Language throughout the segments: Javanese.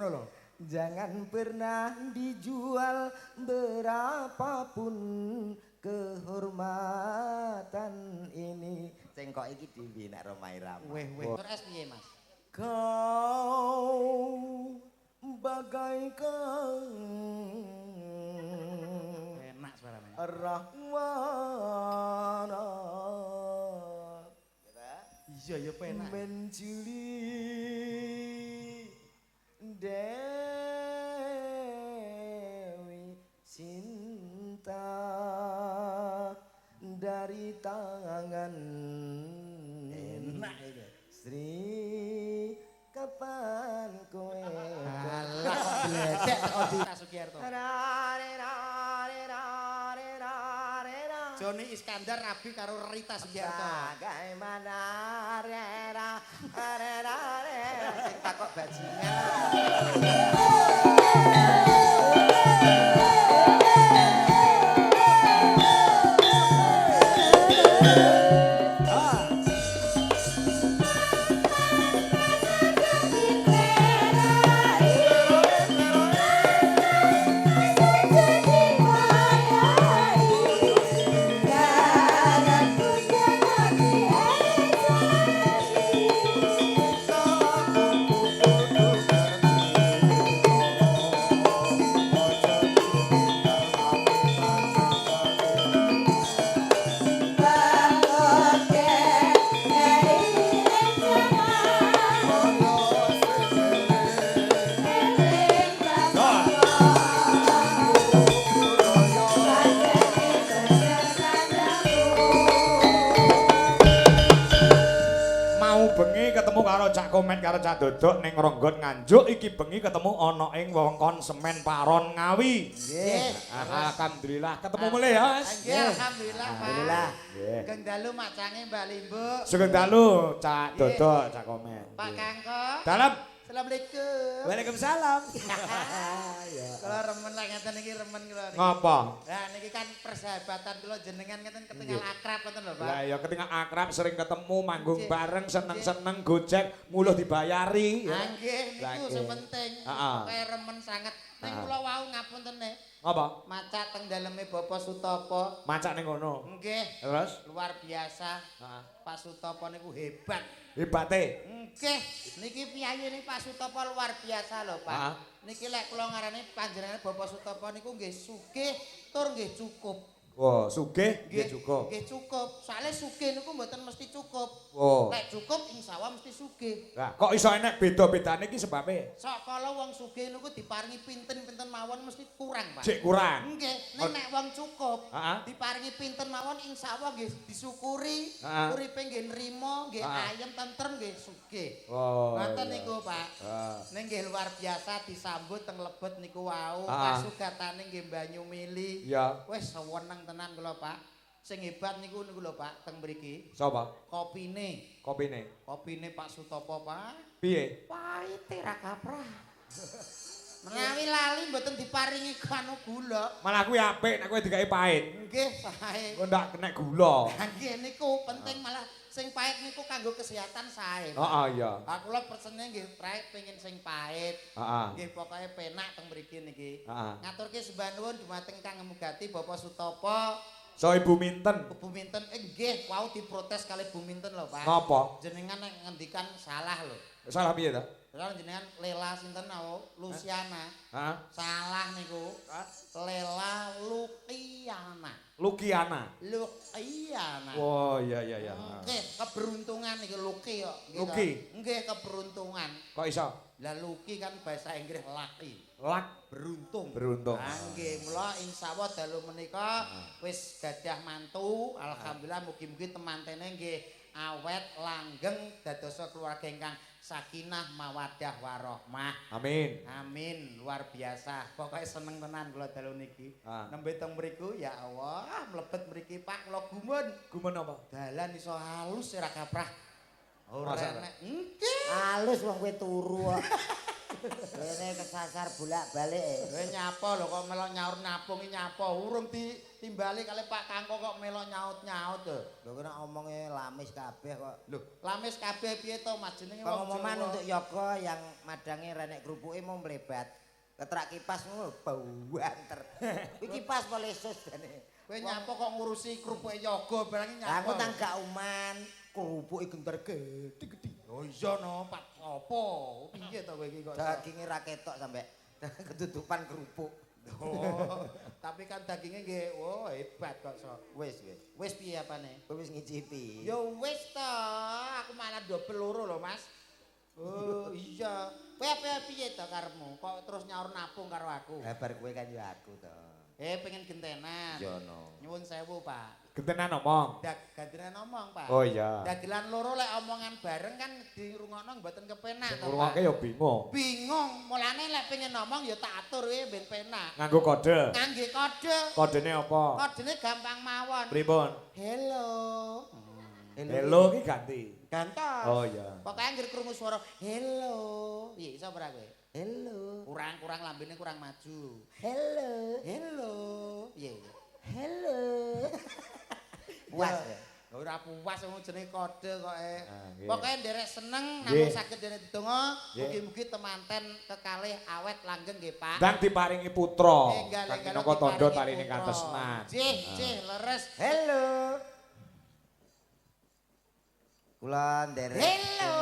ngono lho. Jangan pernah dijual berapapun kehormatan ini. Cengkok iki dhewe nek Romai Rama. Weh. Terus piye, Mas? Kau bagaikan Enak suaranya. Rahwana Iya ya penak. mencuri Dewi cinta dari tangan Enak iki. Sri kapan kowe Alah kok bledek kok di Sugiarto. Joni Iskandar rabi karo Rita Sugiarto. Bagaimana rera sing takok bajingan. Cak Komet karo Cak Dodok ning Ronggon Nganjuk iki bengi ketemu ana ing wewengkon Semen Paron Ngawi. Nggih. Alhamdulillah ketemu mulih ya, Mas. Nggih, alhamdulillah, Pak. Alhamdulillah. Nggih. Geng dalu macange Mbak Limbu. Sugeng dalu Cak Dodok, Cak Komet. Pak Kangko. Dalam. Assalamualaikum. Waalaikumsalam. Kalau remen lah ngeten iki remen kula niki. Ngapa? Lah niki kan persahabatan kula jenengan ngeten ketinggal akrab ngoten lho, Pak. Lah ya ketika akrab sering ketemu manggung Nggih. bareng seneng-seneng gojek muluh dibayari ya. Ah, nggih Lah, niku nggih. sing penting. Heeh. Kayak remen sanget. Ning Heeh. kula wau ngapuntene. Apa? Maca teng daleme Bapak Sutopo. Macak ning ngono. Nggih. Terus? Luar biasa. Heeh. Pak Sutopo niku hebat. Hebate. Nggih, niki piyayine Pak Sutopo luar biasa lho, Pak. Heeh. Niki lek kula ngarani panjenengan Bapak Sutopo niku nggih sugih tur nggih cukup. Wah, sugih nggih cukup. Nggih cukup. Soale sugih niku mboten mesti cukup. Oh. Lek cukup insyaallah mesti sugih. Lah, kok iso enek beda-bedane iki sebabe? Sok kala wong sugih niku diparingi pinten-pinten mawon mesti kurang, Pak. Cek kurang. Nggih, nek wong cukup Heeh. diparingi pinten mawon insyaallah nggih disyukuri, Heeh. uripe nggih nrimo, nggih Heeh. ayem tentrem nggih sugih. Oh. Ngoten iya. niku, Pak. Heeh. Ning nggih luar biasa disambut teng Lebet niku wau, Ah. pasugatane nggih Banyu Mili. Iya. Wis seweneng tenan kula, Pak. Sing hebat niku lho, Pak, teng mriki. Sapa? Kopine. Kopine. Kopine Pak Sutopo, Pak. Piye? Pahite ra kaprah. Menawi lali mboten diparingi kanu gula. Malah kuwi apik nek kowe digawe pahit. Nggih, sae. Kok ndak kena gula. Lah nggih niku penting malah sing pahit niku kanggo kesehatan sae. Heeh, iya. Lah kula persene nggih pahit pengin sing pahit. Heeh. Nggih pokoke penak teng mriki niki. Heeh. Ngaturke sembah nuwun dumateng Kang Ngemugati Bapak Sutopo. So Ibu Minten. Bu Minten nggih wau diprotes kali Bu Minten lho, Pak. Ngapa? Jenengan nek ngendikan salah lho. Salah piye ta? Terus jenengan Lela sinten nau? Luciana. Heeh. Salah niku. Lela Lukiana. Lukiana. Lukiana. Oh, iya iya iya. Nggih, keberuntungan iki Luki kok. Nggih Luki? toh? Nggih, keberuntungan. Kok iso? Lah Luki kan bahasa Inggris lucky. Lak Beruntung. beruntung. Ah, nggih, mula insyaallah dalu menika wis gadah mantu. Alhamdulillah mugi-mugi temantene nggih awet langgeng dadosa keluarga ingkang sakinah mawaddah warahmah. Amin. Amin, luar biasa. Pokoknya seneng tenan kula dalu niki. Ah. Nembe teng mriku ya Allah, mlebet mriki Pak kula gumun. Gumen apa? Dalan iso halus ora kaprah. Ora Masa, enek. Nggih. Halus wong kowe turu kok. Rene kesasar bolak-balik. Kowe nyapa lho kok melok nyaur napung iki nyapa urung ditimbali kali Pak Kangko kok melok nyaut-nyaut lho. Lho kena omonge lamis kabeh kok. Lho, lamis kabeh piye to Mas jenenge wong Pengumuman Jawa. untuk Yoko yang madange renek kerupuke mau melebat. Ketrak kipas ngono bau banter. Kuwi kipas polesus jane. Kowe nyapa kok ngurusi kerupuke yoga barang iki nyapa. Aku tang gak uman, kerupuke genter gede-gede. Oh iya no, Pak apa? Piye to kowe iki kok? Daginge ra ketok sampe ketutupan kerupuk. Oh, tapi kan dagingnya nggih, oh hebat kok so. Wis. Wis piye apane? Kowe wis ngicipi. Ya wis to, aku malah double loro lho, Mas. Oh iya. Kowe apa piye to karepmu? Kok terus nyaur napung karo aku? Kabar kowe kan ya aku to. Pengen gentenan. Yo no. Nyuwun sewu, Pak. Gentenan omong. Gantian ngomong, Pak. Oh iya. Dagelan loro lek omongan bareng kan dirungokno mboten kepenak to, Ngrungokke Pak. ya bingung. Bingung, mulane lek pengen ngomong ya tak atur wae ben penak. Nganggo kode. Ngangge kode. Kodene apa? Kodene gampang mawon. Pripun? Hello. Hello ki ganti. Gantos. Oh iya. Pokoke anggere krungu swara hello. Piye iso ora kowe? Hello. Kurang lambene kurang maju. Hello. Hello. Piye? Hello. Puas ya. Ora puas wong jenenge kode kok nggih. Pokoke nderek seneng Nggih. namung saged dene didonga Nggih. mugi-mugi temanten kekalih awet langgeng nggih Pak. Dan diparingi putra. Enggal-enggal Minangka tandha diparingi taline putra. kantesnan. Cih, leres. Hello. Kula nderek. Hello.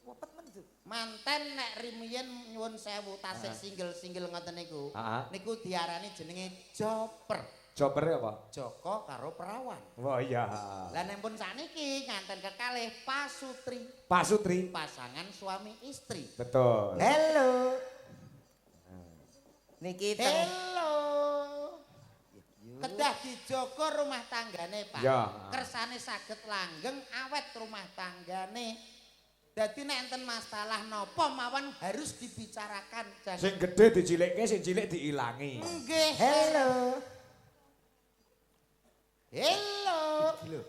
Cepet men itu. Manten nek rimiyen nyuwun sewu tasih single-single ngoten niku. Heeh. Niku diarani jenenge joper. Jopere apa? Joko karo perawan. Wah iya. Lah nek pun saniki nganten kekalih pasutri, Pasutri. pasangan suami istri. Betul. Hello. Niki teng. Hello. Kedah dijogo rumah tanggane, Pak. Ya. Kersane saged langgeng awet rumah tanggane. Dadi nek enten masalah napa mawon harus dibicarakan. Sing gedhe dicilikke, sing cilik diilangi. Nggih. Hello. Hello.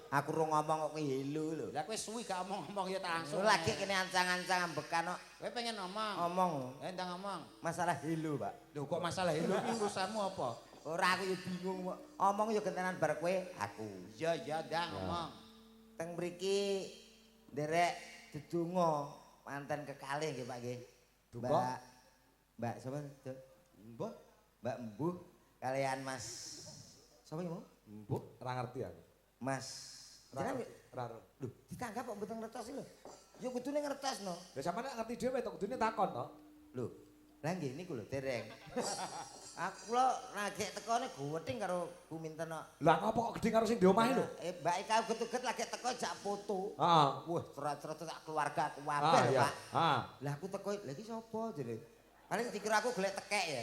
Aku ro ngomong kok hello lho. Lah kowe suwi gak omong-omong ya tak langsung. Lu lagi kene ancang-ancang ambekan kok. Kowe pengen ngomong. Ngomong. Ndang ngomong. Masalah hello, Pak. Lho kok masalah hello iki urusanmu apa? Ora aku ya bingung kok. Omong ya gentenan bar kowe aku. Iya, ndang ngomong. Teng mriki nderek dedonga manten kekalih nggih Pak nggih. Donga? Mbak sapa itu? Mbah, Mbak Embuh kalian Mas. Sapa iki mau? Mbok ora ngerti aku. Mas. Ora Jenengan ngerti. Ora. lho, ditanggap kok mboten ngertos lho. Ya kudune ngertosno. Lah sampeyan ngerti dhewe to kudune takon to. Lho, lah nggih niku lho dereng. Aku lho lagi tekone guweting karo Bu Minten kok. Lah ngapa kok gedhe karo sing di omahe lho? Mbak Ika uget-uget lagi teko jak foto. Heeh. Wah, cerat-cerat tak keluarga aku Ah kabeh lho, iya. Pak. Ah. Lah aku teko lha iki sapa jare? Paling dikira aku golek tekek ya.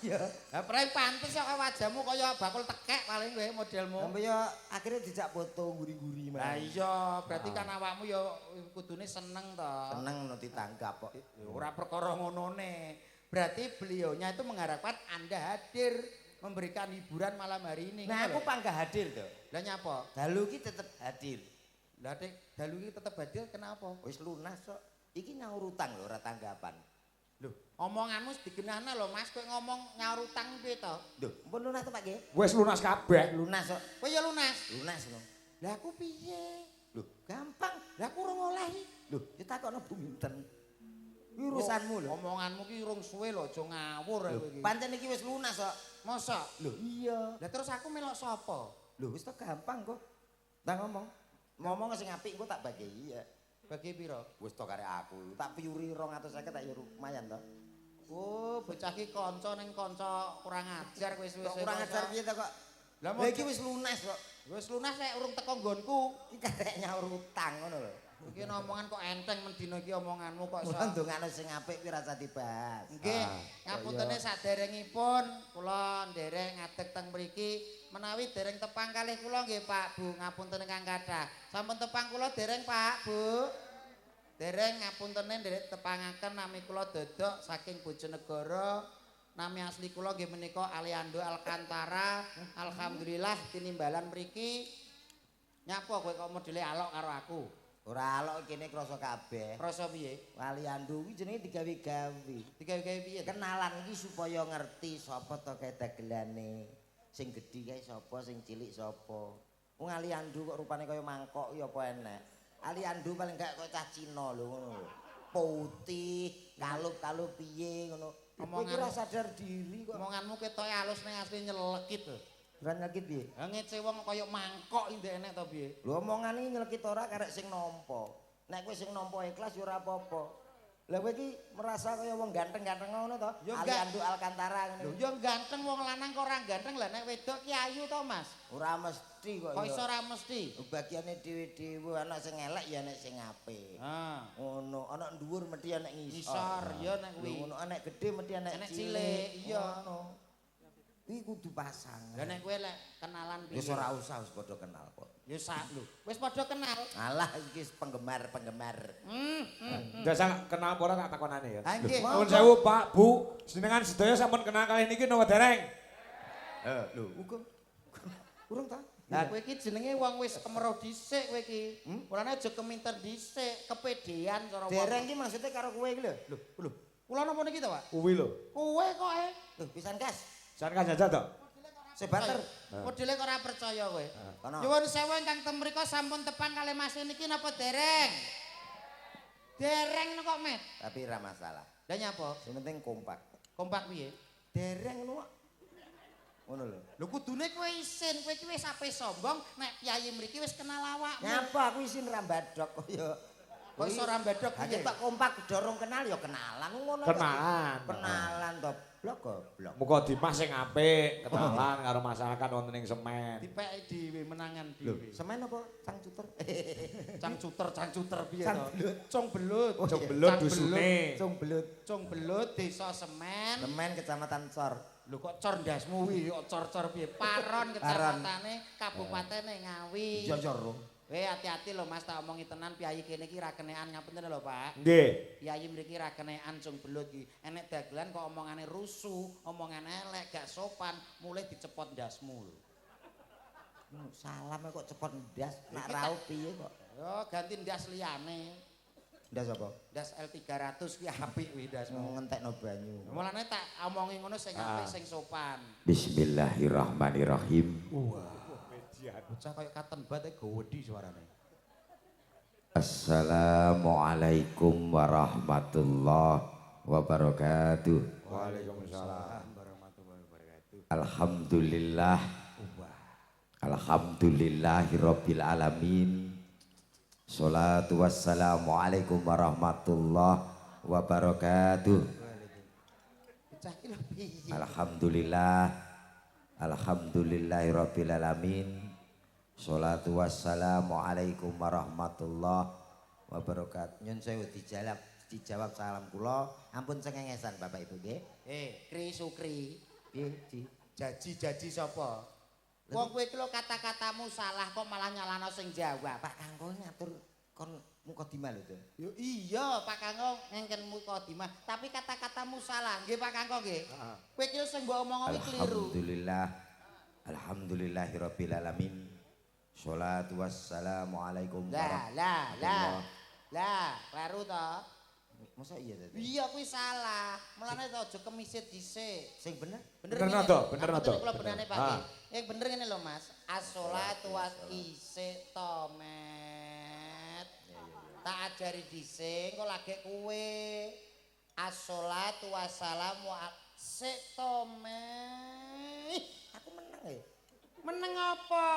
Ya. lah prei pantes kok wajahmu kaya bakul tekek paling kowe modelmu. Sampai ya akhirnya dijak foto guri-guri Lah Mas. iya, berarti kan awakmu ya kudune seneng to. Seneng no ditanggap kok. Ora perkara ngonone. Berarti beliaunya itu mengharapkan Anda hadir memberikan hiburan malam hari ini. Nah, ngono aku lho. panggah hadir to. Lah nyapa? Dalu ki tetep hadir. Lah Dik, dalu iki tetep hadir kenapa? Wis lunas kok. Iki nyaur utang lho ora tanggapan. Lho, omonganmu sedigenahna lho Mas, kowe ngomong nyaur utang piye to? Lho, pun lunas to Pak nggih? Wis lunas kabeh. Lunas kok. Kowe ya lunas. Lunas lho. Lah aku piye? Lho, gampang. Lah aku ora ngolehi. Lho, ditakokno Bu Minten. Kuwi urusanmu lho. Omonganmu ki urung suwe lho, aja ngawur Lho, kowe iki. pancen iki wis lunas kok. Mosok? Lho, iya. Lah terus aku melok sapa? Lho, wis to gampang kok. Tak ngomong. Ngomong sing apik engko tak bagi iya. Bagi pira? Wis to karek aku. Tak piuri 250 tak ya lumayan to. Oh, bocah ki kanca ning kanca kurang ajar kowe suwe. Kok kurang ajar piye to kok? Lah Lah iki wis lunas kok. wis lunas nek urung teko nggonku. Iki karek nyaur utang ngono lho. Iki omongan kok enteng mendina iki omonganmu kok Mula ndongakno sing apik kuwi rasa dibahas. Nggih, Ah, ngapuntene saderengipun kula nderek ngadeg teng mriki menawi dereng tepang kalih kula nggih Pak Bu, ngapunten ingkang kathah. Sampun tepang kula dereng Pak Bu. Dereng ngapuntene nderek tepangaken nami kula Dodok saking Bojonegoro. Nami asli kula nggih menika Aliando Alcantara. Alhamdulillah tinimbalan mriki. Nyapa kowe kok modele alok karo aku? Ora alok kene krasa kabeh. Krasa piye? Wali Andu kuwi jenenge digawe-gawe. Digawe-gawe piye? Kenalan iki supaya ngerti sapa to kae dagelane. Sing gedhi kae sapa, sing cilik sapa. Wong Ali Andu kok rupane kaya mangkok ya apa enek. Ali Andu paling gak kaya cah Cina lho ngono lho. Putih, kalup-kalup piye ngono. Omongan ora sadar diri kok. Omonganmu ketoke halus ning asli nyelekit lho. Ora nyelekit piye? Ha ngece wong kaya mangkok ndek enek to piye? Lho omongan iki nyelekit ora karek sing nampa. Nek kowe sing nampa ikhlas ya ora apa-apa. Lah kowe iki merasa kaya wong ganteng-ganteng ngono to? Ya Ali Andu Alcantara Lho ngene. ya ganteng wong lanang kok ora ganteng lah nek wedok ki ayu to Mas. Ora mesti kok. Kok ya. iso ora mesti? Bagiane dhewe-dhewe ana sing elek ya ana sing apik. Ha. Ngono, ana dhuwur mesti ana ngisor. Ngisor ya nek kuwi. Ngono, ana gedhe mesti ana Ana cilik. cilik, iya. Ngono. Kuwi kudu pasangan. Lah nek kowe lek kenalan piye? Wis ora usah wis padha kenal kok. Ya sak lho. Wis padha kenal. Alah iki penggemar-penggemar. Jasa kenal apa ora tak takonane ya. Ha nggih. Nuwun sewu Pak, Bu, jenengan sedaya sampun kenal kali niki napa dereng? Lho, uga. Urung ta? Lah kowe iki jenenge wong wis kemeroh dhisik kowe iki. Mulane aja keminter dhisik, kepedean cara wong. Dereng iki maksudnya karo kowe iki lho. Lho, kula napa niki to, Pak? Kuwi lho. Kowe kok Lho, pisan kas. Jan kan jajal to? Sebater. Modele kok ora percaya kowe. Kono. Nyuwun sewu ingkang ten mriko sampun tepang kalih Mas niki napa dereng? Dereng kok, Met. Tapi ora masalah. Lah nyapa? Sing penting kompak. Kompak piye? Dereng ngono. Ngono lho. Lho kudune kowe isin, kowe iki wis ape sombong nek piyayi mriki wis kenal awakmu. Nyapa aku isin rambadok kaya Kok iso ora mbedhok Hanya piye? tak kompak dorong kenal ya kenalan ngono. Kenalan. Kenalan to blok goblok. Muga Dimas sing apik, kenalan karo masyarakat wonten ing semen. Dipeki dhewe menangan dhewe. Semen apa cangcuter? Cangcuter piye Cang to? belut. Cung belut. Cung belut Cang dusune. Cung belut. Cung belut desa Semen. Semen kecamatan Cor. Lho kok cor ndasmu wi kok cor-cor piye? Paron kecamatane kabupatene Ngawi. Iya ya ro. Weh hati-hati lho Mas, tak omongi tenan piyayi kene iki ra kenekan ngapunten lho Pak. Nggih. Piyayi mriki ra kenekan cung belut iki. Enek dagelan kok omongane rusuh, omongane elek, gak sopan, mulai dicepot ndasmu lho. Salam kok cepet ndas nak raup piye kok. Yo ganti ndas liyane. Ndas apa? Ndas L300 kuwi apik kuwi ndasmu. Ngentekno banyu. Mulane tak omongi ngono sing apik sing sopan. Bismillahirrahmanirrahim. Bocah kaya katen bat gowedi suarane. Assalamualaikum warahmatullahi wabarakatuh. Waalaikumsalam warahmatullahi wabarakatuh. Alhamdulillah. Alhamdulillahirabbil alamin. Sholatu wassalamu alaikum warahmatullahi wabarakatuh. Bocah iki lho piye? Alhamdulillah. Alhamdulillahirabbil alamin. Sholatu wassalamu alaikum warahmatullahi wabarakatuh. Nyun sewu dijawab salam kula. Ampun cengengesan Bapak Ibu nggih. Kri Sukri. Piye, Di? Jaji sapa? Wong kowe iki lho kata-katamu salah kok malah nyalahno sing jawab. Pak Kangko ngatur kon mukadimah lho, Dul. Yo iya Pak Kangko ngengken mukadimah, tapi kata-katamu salah. Nggih Pak Kangko nggih. Kowe iki sing mbok omong kuwi kliru. Alhamdulillah. Alhamdulillahirabbil alamin. Sholatu wassalamu alaikum warahmatullahi. Lah, kleru to. Masa iya to? Iya kuwi salah. Mulane to aja kemisit dhisik. Sing bener? Bener ngene. to, bener Aku to. Kula benane Pak. Ah. Yang bener ngene lho Mas. As-sholatu was isik to, Met. Tak ajari dhisik kok lagi kowe. As-sholatu wassalamu sik to, Met. Aku menang ya. Meneng apa?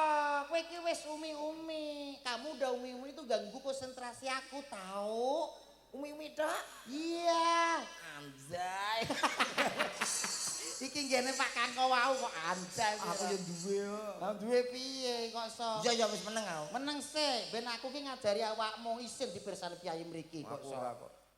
Kowe iki wis umi-umi. Kamu udah umi-umi itu ganggu konsentrasi aku tahu. Umi-umi tok. Iya. Anjay. Iki ngene Pak Kangko wau kok anjay. Aku yo duwe yo. Lah duwe piye kok iso? Iya ya wis meneng aku. Meneng sih, ben aku ki ngajari awakmu isin di pirsani piyayi mriki kok iso.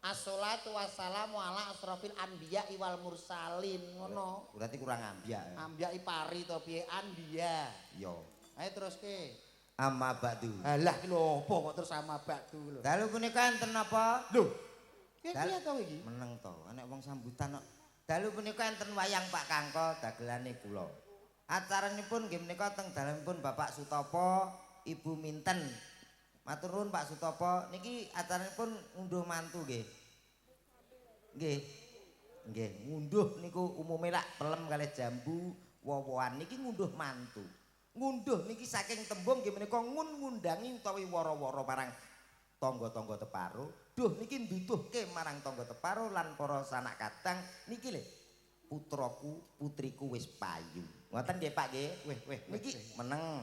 As-sholatu wassalamu ala asrofil anbiya wal mursalin ngono. Berarti kurang ambiak. Ambiya pari to piye anbiya. Yo. Ayo terus ke. Amma ba'du. Alah ki lho apa kok terus sama batu lho. Dalu punika enten apa? Lho. Piye to iki? Meneng to, enek wong sambutan kok. Dalu punika enten wayang Pak Kangko dagelane kula. Acaranipun nggih menika teng dalemipun Bapak Sutopo, Ibu Minten. Matur nuwun Pak Sutopo, niki acaranipun ngunduh mantu nggih. Nggih. Nggih, ngunduh niku umume lak pelem kalih jambu wowoan niki ngunduh mantu. Ngunduh niki saking tembung nggih menika ngundangi utawi wara-wara marang tangga-tangga teparo. Duh niki nduduhke marang tangga teparo lan para sanak kadang niki lho. Putraku, putriku wis payu. Ngoten nggih Pak nggih. Wih, niki meneng.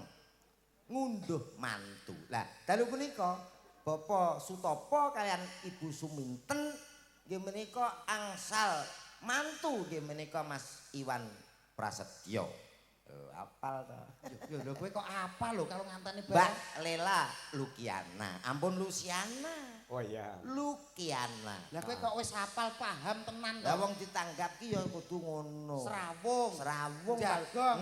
Ngunduh mantu. Lah, dalu punika Bapak Sutopo kalian Ibu Suminten nggih menika angsal mantu nggih menika Mas Iwan Prasetyo. Apal to. Yo lho kowe kok apa lho kalau nganteni Mbak Lela Lukiana. Ampun Luciana. Oh iya. Lukiana. Lah kowe kok wis hafal paham tenan to. Lah wong ditanggap ki ya kudu ngono. Serawung. Jagong.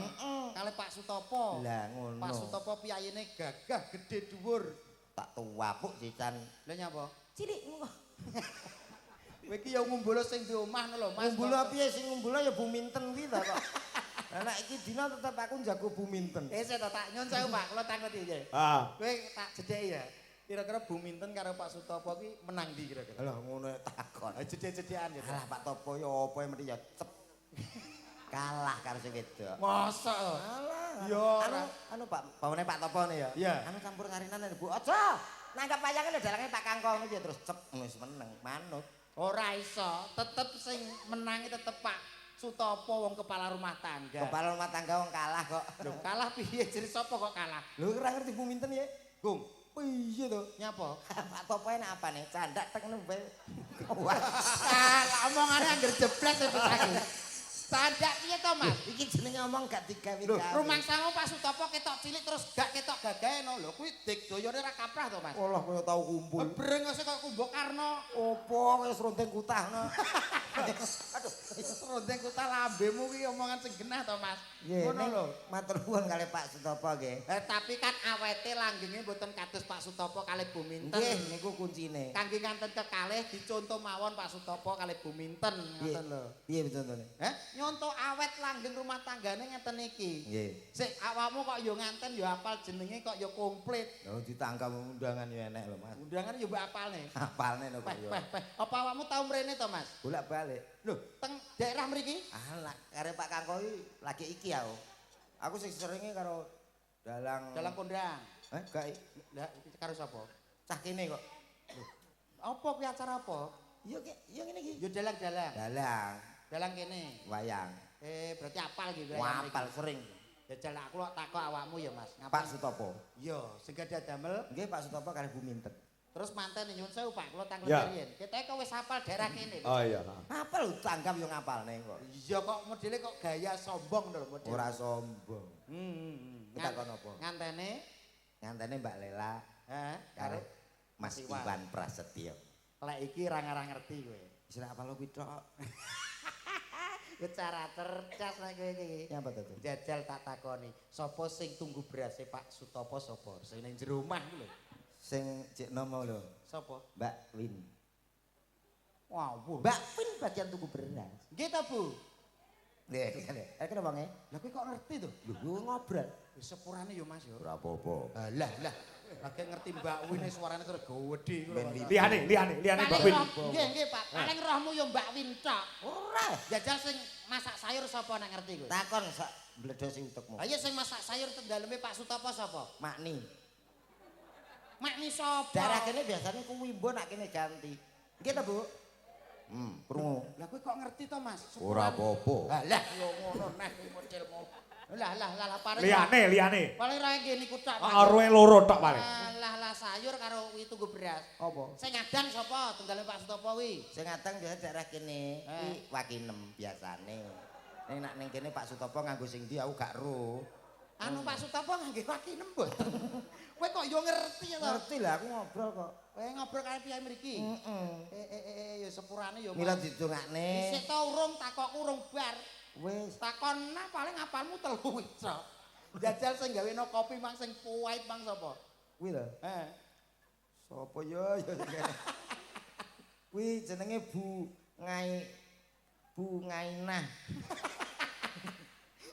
Kali Pak Sutopo. Lah ngono. Pak Sutopo piyayine gagah gede dhuwur. Tak tuwapuk sisan. Lah nyapa? Cilik. Kowe iki ya ngumbulo sing di omah lho Mas. Ngumbulo piye sing ngumbulo ya Buminten kuwi to kok. Lah nek iki dina tetep aku njago Buminten. Saya tak nyun sewu Pak, kula takoni iki. Kowe tak jedheki ya. Kira-kira Buminten karo Pak Sutopo ki menang ndi kira-kira? Lah ngono takon. Jedhe-jedhean ya. Alah Pak Topo ya apa mesti ya cep. Kalah karo sing wedok. Mosok. Alah. Yo anu Pak, bawane Pak Topo ne ya. Iya. Anu campur sarinan Bu. Aja. Nangkap wayange lho dalange Pak Kangkong iki terus cep wis meneng manut. ora iso, tetep sing menangi tetep Pak Sutopo wong kepala rumah tangga. Kepala rumah tangga wong kalah kok. Lho kalah piye jadi sapa kok kalah? Lho ora ngerti Buminten ya? Gung, Oh iya to. nyapa? Pak Topo enak apa nih? Candak tek nembe. Ah, omongane anggere jeblek to pisake. Candak piye to, Mas? Iki jenenge ngomong gak digawe. Lho, rumangsamu Pak Sutopo ketok cilik terus gak ketok gagahe no. Lho, kuwi dik doyone ra kaprah to, Mas? Olah koyo tau kumpul. Breng kok kaya Kumbok Karno. Opo wis ronteng kutahno. Aduh, ronteng kota lambemu ki omongan sing genah to, Mas. Ngono lho. Matur nuwun kali Pak Sutopo nggih. Tapi kan awete langgenge mboten kados Pak Sutopo kalih Buminten. Nggih, niku kuncine. Kangge nganten kekalih dicontoh mawon Pak Sutopo kalih Buminten ngoten lho. Piye contone? Nyontoh awet langgeng rumah tanggane ngeten iki. Nggih. Sik awakmu kok yo nganten yo apal jenenge kok yo komplit. Lho ditangkap undangan yo enek lho, Mas. Undangan yo mbok apalne. Apalne lho kok yo. Apa awakmu tau mrene to, Mas? Bolak-balik. Lho, teng daerah mriki? Ah, kare Pak Kangko lagi iki aku. Aku sing seringe karo dalang Kondang. Gak Lah karo sapa? cah kene kok. Apa kuwi acara apa? Yo ngene iki. Yo dalang-dalang. Dalang kene. Wayang. Berarti apal gitu ya. Wapal sering. Jajal aku takok awakmu ya, Mas. Pak Sutopo. Iya, sing gadah damel. Nggih Pak Sutopo kalih Buminten. Terus manten nyuwun sewu Pak, kula takon Ya. riyen. Kita kok wis hafal daerah kene. Oh iya. Apa lho tanggap yo ngapalne kok. Iya kok modele kok gaya sombong lho model. Ora sombong. Kita kon apa? Ngantene Mbak Lela Karo Mas Iwan Prasetyo. lek iki ra ngerti kowe. Wis ora apal kuwi tok. Cara cerdas nek kowe iki. Nyapa to? Jajal tak takoni, sapa sing tunggu berase Pak Sutopo sapa? Sing ning jero omah ku lho. Sing cek nomo lho. Sapa? Mbak Win. Wow. Mbak Win bagian tuku beras. Nggih ta, Bu? Nek kene wonge. Lah kowe kok ngerti to? Lho ngobrol. Wis sepurane yo Mas yo. Ora apa-apa. Lah. Lagi ngerti Mbak Win suarane terus gede ngono. Liyane Mbak Win. Nggih Pak, paling rohmu yo Mbak Win tok. Ora. Jajal sing masak sayur sapa nek ngerti kowe? Takon sak bledosi utekmu. Ayo sing masak sayur teng daleme Pak Sutopo sapa? Makni. Makni sapa? Daerah kene biasanya kuwi mbok nak kene ganti. Nggih ta, Bu? Krungu. Lah kowe kok ngerti to, Mas? Ora apa-apa. Lah yo ngono neh kuwi modelmu. Lah paling Liyane. paling ra ngene iku tok. Arwe loro tok paling. Lah sayur karo kuwi tunggu beras. Apa? Sing ngadang sapa? Tunggalane Pak Sutopo kuwi. Sing ngatang biasa daerah kene kuwi Wakinem biasane. Ning nak ning kene Pak Sutopo nganggo sing ndi aku gak ro. Anu Pak Sutopo ngangge Wakinem mboten. Kowe kok yo ngerti ya to? Ngerti lah aku ngobrol kok. Kowe ngobrol karo piyai mriki? Heeh. Ya sepurane yo. Mila didongakne. Sik to urung takokku urung bar. Wis. Takon nah paling apalmu telu iso. Jajal sing gaweno kopi mang sing puwait mang sapa? Kuwi lho. Sopo yo kuwi jenenge Bu Ngainah.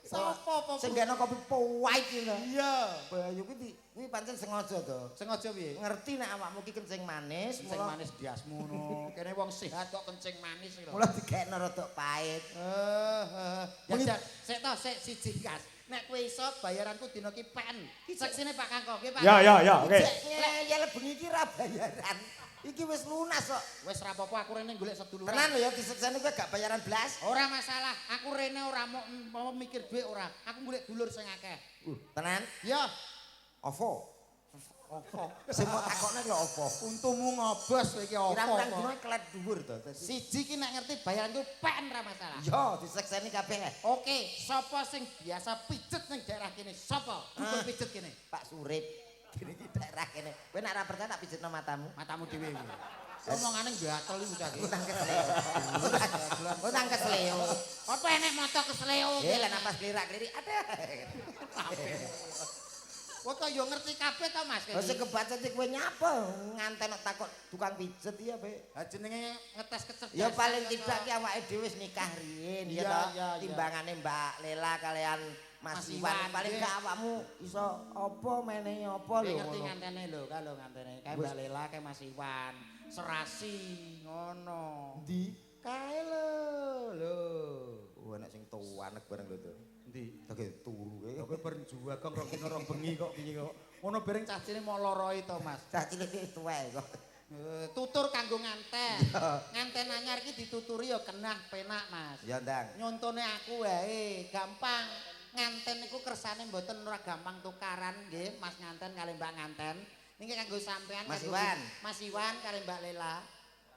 Sopo apa? Sing geno kopi pahit iki lho. Iya. Bayu kuwi pancen sengaja to. Sengaja piye? Ngerti nek awakmu ki kencing manis, Kencing manis diasmu ngono. Kene wong sehat kok kencing manis lho. mula digekno rada pahit. Ya sik to sik siji kas. Nek kowe iso bayaranku dina ki pen. Seksine Pak Kangko ki Pak. Ya, oke. Ya bengi iki ra bayaran. Iki wis lunas kok. Wis ra apa-apa aku rene golek seduluran. Tenan lho ya disekseni kowe gak bayaran blas. Ora masalah. Aku rene ora mau mikir duit ora. Aku golek dulur sing akeh. Tenan? Ya. Ovo. Apa? Sing mau takokne lho ovo. Untumu ngobos kowe iki apa? Pirang-pirang dino kelet dhuwur to. Siji ki nek ngerti bayaranku pen ra masalah. Yo disekseni kabeh. Oke, sapa sing biasa pijet ning daerah kene? Sapa? Dukun pijet kene. Pak Surip. Kene iki daerah kene. Kowe nek ora percaya tak pijetno matamu. Matamu dhewe iki. Omongane gatel iku cah iki. Utang kesleo. Utang kesleo. Apa enek moto kesleo? Lah napas klirak-klirik ada. Kok to yo ngerti kabeh to Mas. Lah sing kebaca iki kowe nyapa nganten nek takok tukang pijet iya, Be. Ha jenenge ngetes kecerdasan. Ya paling tidak ki awake dhewe wis nikah riyin ya to. Timbangane Mbak Lela kalian Mas Iwan paling gak awakmu iso apa menehi apa lho. Ngerti ngantene lho, kalau ngantene kae Mbak Lela kae Mas Iwan. Serasi ngono. Ndi? Kae lho. Oh enak sing tuanek bareng lho to. Ndi? Dage turu kowe. Kowe bareng juwagang rong dina rong bengi kok piye kok. Ngono bareng cacine mau loroi to, Mas. Cah cilik iki tuwek kok. Tutur kanggo nganten. Nganten anyar iki dituturi ya kenah penak, Mas. Ya ndang. Nyontone aku wae, gampang. Nganten niku kersane mboten ora gampang tukaran nggih, Mas nganten kali Mbak nganten. Niki kanggo sampean Mas Iwan. Mas Iwan kali Mbak Lela.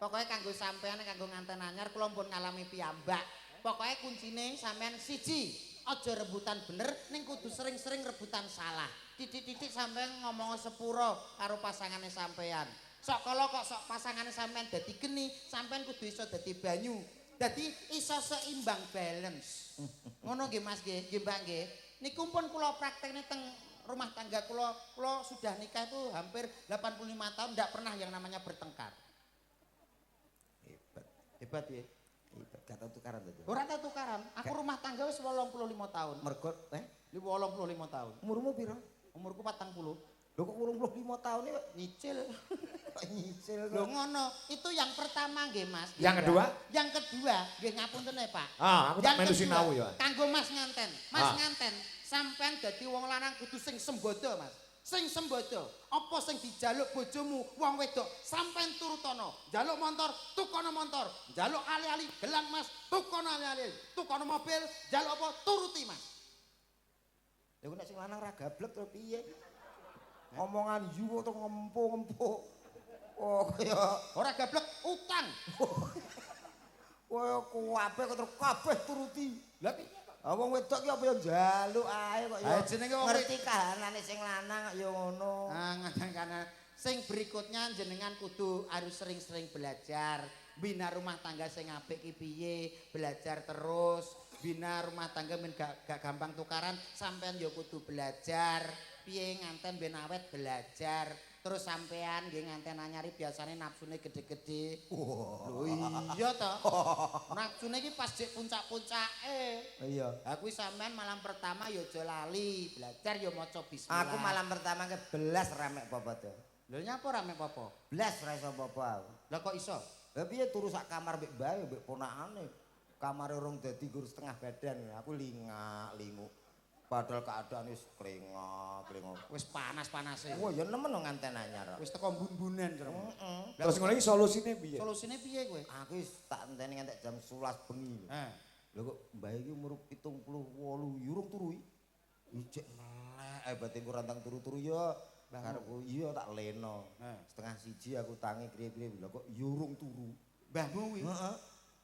Pokoke kanggo sampean kanggo nganten anyar kula pun ngalami piyambak. Pokoke kuncine sampean siji, aja rebutan bener ning kudu sering-sering rebutan salah. Titik-titik sampean ngomong sepuro karo pasangane sampean. Sok kala kok sok pasangane sampean dadi geni, sampean kudu iso dadi banyu. Dadi iso seimbang balance. Ngono nggih Mas nggih, nggih Mbak nggih. Niku pun kula praktekne teng rumah tangga kula sudah nikah itu hampir 85 tahun ndak pernah yang namanya bertengkar. Hebat. Hebat ya. Hebat gak tau tukaran to. Ora tau tukaran. Aku rumah tangga wis 85 tahun. Mergo 85 tahun. umurmu piro? Umurku 40. Lho kok 85 tahun iki Nyicil. nyicil Lho ngono, itu yang pertama nggih Mas. Yang kedua? Yang kedua, nggih ngapunten Pak. Aku tak melu Yang sinau ya. Kanggo Mas nganten. Mas nganten, sampean dadi wong lanang kudu sing sembodo, Mas. Sing sembodo. Apa sing dijaluk bojomu wong wedok, sampean turutono. Jaluk motor, tukono motor. Jaluk ali-ali gelang Mas, tukono ali-ali. Tukono mobil, jaluk apa turuti Mas. Lha nek sing lanang ra gablek to piye? Omongan yu kok ngempuk-ngempuk. Oh kaya Ora gablek utang. kaya kabeh kok terus kabeh turuti. Lah piye? Ah wong wedok ki apa ya njaluk ae kok ya. Ah, jenenge wong ngerti kahanane sing lanang kok ya ngono. Ah, kadang-kadang sing berikutnya jenengan kudu harus sering-sering belajar. Bina rumah tangga sing apik ki piye, belajar terus. Bina rumah tangga men gak gampang tukaran, sampean ya kudu belajar. Piye nganten ben awet belajar. Terus sampean nggih nganten anyari biasane nafsune gede-gede. Lho iya to. Nafsune iki pas jek puncak-puncake. Iya. Lah kuwi sampean malam pertama ya aja lali, belajar ya maca bismillah. Aku malam pertama ke belas ramek bobot to. Lho nyapa rame apa? Belas ra iso apa-apa aku. Lah kok iso? Lah piye turu sak kamar mbek bae mbek ponakane. Kamare urung dadi gur setengah badan. Aku lingak-lingu. Padahal keadaan wis klengak-klengok. Wis panas-panase. Wah ya nemen nganten anyar. Wis teko mbun-mbunan jero. Terus ngono iki solusine piye? Solusine piye kowe? Aku wis tak enteni ngantek jam 11 bengi. Lho kok mbah iki umur 78 urung turu iki. Ijek melek batin ku rantang turu-turu ya. Karepku iya tak leno. Setengah siji aku tangi kriye-kriye lho kok ya urung turu. Mbahmu kuwi. Heeh.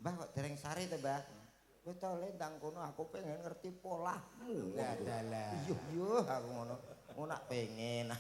Mbah kok dereng sare to, Mbah? Kowe to le ndang kono aku pengen ngerti polahmu. Lah dalah. Iya, aku ngono. Ngono nak pengen.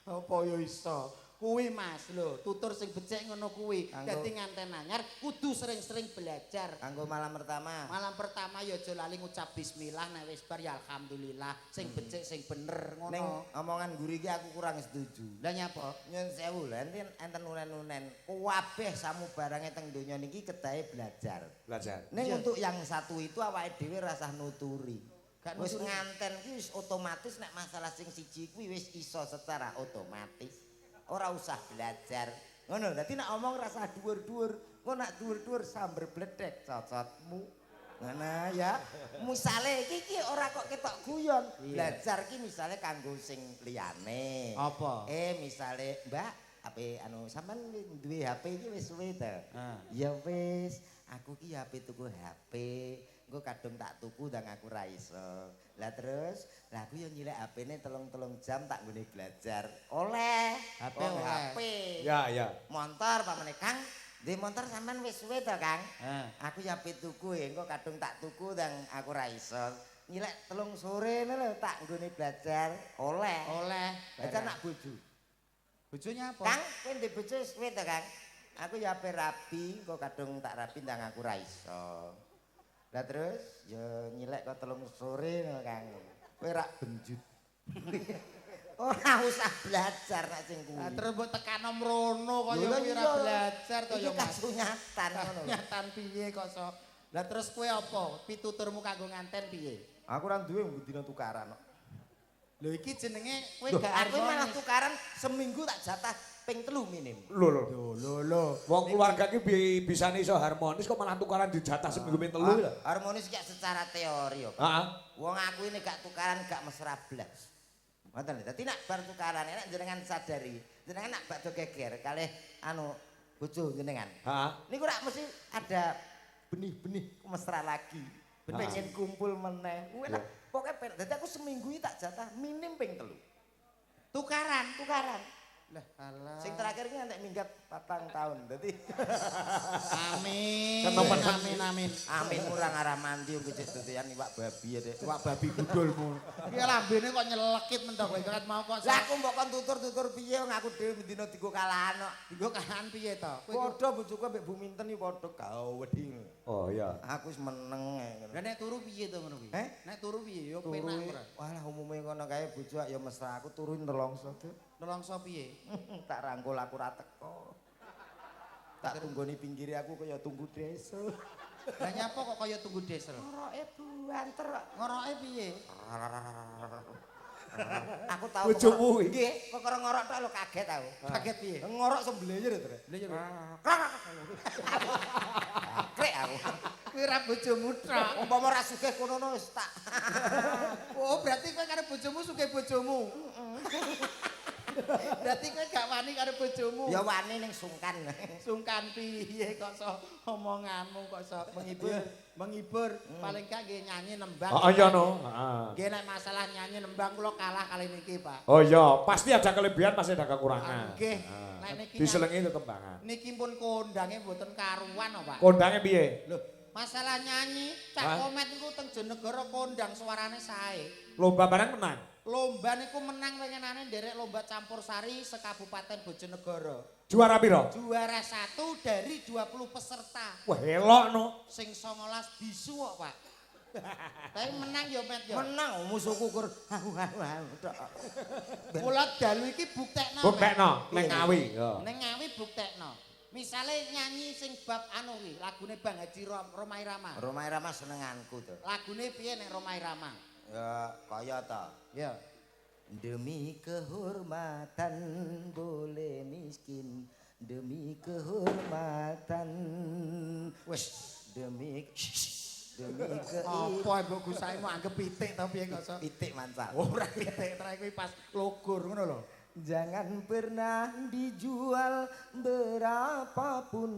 Apa ya iso? Kuwi Mas lho, tutur sing becik ngono kuwi. Kanggo- Dadi nganten anyar kudu sering-sering belajar. Kanggo malam pertama. Malam pertama ya aja lali ngucap bismillah nek wis bar ya alhamdulillah. Sing becik sing bener Ning ngono. omongan guru iki aku kurang setuju. Lah nyapa? Nyun sewu lho, enten unen-unen. Kabeh samu barange teng donya niki kedahe belajar. Belajar. Ning Iya. untuk yang satu itu awake dhewe rasah nuturi. Gak Wis nuturi. nganten ki wis otomatis nek masalah sing siji kuwi wis iso secara otomatis. Ora usah belajar. Ngono, dadi nek omong rasa dhuwur-dhuwur, engko nek dhuwur-dhuwur samber bledek cocotmu. Ngono ya. Misale iki ora kok ketok guyon. Iya. Belajar ki misale kanggo sing liyane. Apa? Misale, Mbak, HP anu sampean duwe HP iki wis suwe to. Ah. Ya wis, aku ki HP tuku HP. Engko kadung tak tuku ndang aku ra iso. Lah terus, lah aku yo nyilek HP-ne telung jam tak nggone belajar. Oleh. HP Wong oleh. HP. Ya, ya. Motor pamane Kang. Di motor sampean wis suwe to, Kang? Ah. Aku ya HP tuku ya, engko kadung tak tuku ndang aku ra iso. Nyilek 3 sore lho tak nggone belajar. Oleh. Oleh. Belajar nak bojo. Bojonya apa? Kang, kowe ndek bojo wis suwe to, Kang? Aku ya HP rabi, engko kadung tak rabi ndang aku ra iso. Lah terus ya nyilek kok 3 sore lho, Kang. Kowe rak benjut. Ora usah belajar nek sing kuwi. Lah terus mbok tekano mrono kaya Lho, kuwi ora iya. belajar to ya Iki Mas. kasunyatan ngono. lho. Nyatan piye kok sok. Lah terus kowe apa? Pituturmu kanggo nganten piye? Aku ora duwe mbudina tukaran kok. Lho iki jenenge kowe Loh, gak aku malah harmonis. tukaran seminggu tak jatah ping 3 minim. Lho lho. Lho. Wong keluarga ki bisa iso harmonis kok malah tukaran dijatah seminggu ping 3 lho. Harmonis gak secara teori yo. Heeh. Wong aku ini gak tukaran gak mesra blas. Ngoten lho. Dadi nek bar tukaran nek jenengan sadari, jenengan nak bakdo geger kalih anu bojo jenengan. Heeh. Niku rak mesti ada benih-benih mesra lagi. Pengen kumpul meneh. Kuwi lah pokoke dadi aku seminggu iki tak jatah minim ping 3. Tukaran. Lah alah. Sing terakhir iki ngantek minggat 4 tahun. Dadi Amin. Ketemen. Amin. amin ora ngarah mandi wong kecil dodoyan iwak babi ya, Dek. Wak babi budulmu. Iki lambene kok nyelekit mentok kowe kan mau kok. Lah aku mbok kon tutur-tutur piye wong aku dhewe mendina digo kalahan kok. Digo kahan piye to? Kowe Padha bojoku ambek Bu Minten iki padha gawedhi. Oh iya. Aku wis meneng ngono. Lah nek turu piye to ngono kuwi? Nek turu piye yo Turu penak ora? walah umume ngono kae bojo ya mesra aku turu nelongso, Dek. Nelongso piye? Tak rangkul aku ra teko. Tak tunggoni pinggire aku kaya tunggu desa. Lah nyapa kok kaya tunggu desel? Ngoroke buanter kok. Ngoroke piye? Aku tahu Bojomu iki? nggih, perkara ngorok tok lho kaget aku. Kaget piye? Ngorok sembelyer to, Dek. Lha yo. Krek aku. Kuwi ra bojomu tok. Umpama ra sugih kono wis tak. Oh, berarti kowe karo bojomu sugih bojomu. Berarti kowe gak wani karo bojomu. Ya wani ning sungkan. Sungkan piye kok sok omonganmu kok sok menghibur. Paling gak nggih nyanyi nembang. Oh iya no. Heeh. Nggih nek masalah nyanyi nembang kula kalah kali niki, Pak. Oh iya, pasti ada kelebihan, pasti ada kekurangan. Nggih. Heeh. Nek niki Diselengi tetembangan. niki pun kondange mboten karuan kok, Pak. Kondange piye? Lho, masalah nyanyi, Hah? Cak Komet niku teng Jonegoro kondang suarane sae. Lomba barang menang. Lomba niku menang pengenane nderek lomba campur sari sekabupaten Bojonegoro. Juara piro? Juara 1 dari 20 peserta. Wah, elok no. Sing 19 bisu kok, Pak. Tapi menang yo, Met yo. Menang musuhku kur. Tok. Kula dalu iki buktekno. Buktekno ning Ngawi. Yo. Ning Ngawi buktekno. Misale nyanyi sing bab anu kuwi, lagune Bang Haji Romai Rama. Romai Rama senenganku to. Lagune piye nek Romai Rama? Ya kaya to. Ya. Demi kehormatan boleh miskin, demi kehormatan Wis, demi apa mbok gusaimu anggap pitik ta piye kok sok? pitik mantap. Ora pitik, tra kuwi pas logur ngono lho. Jangan pernah dijual berapapun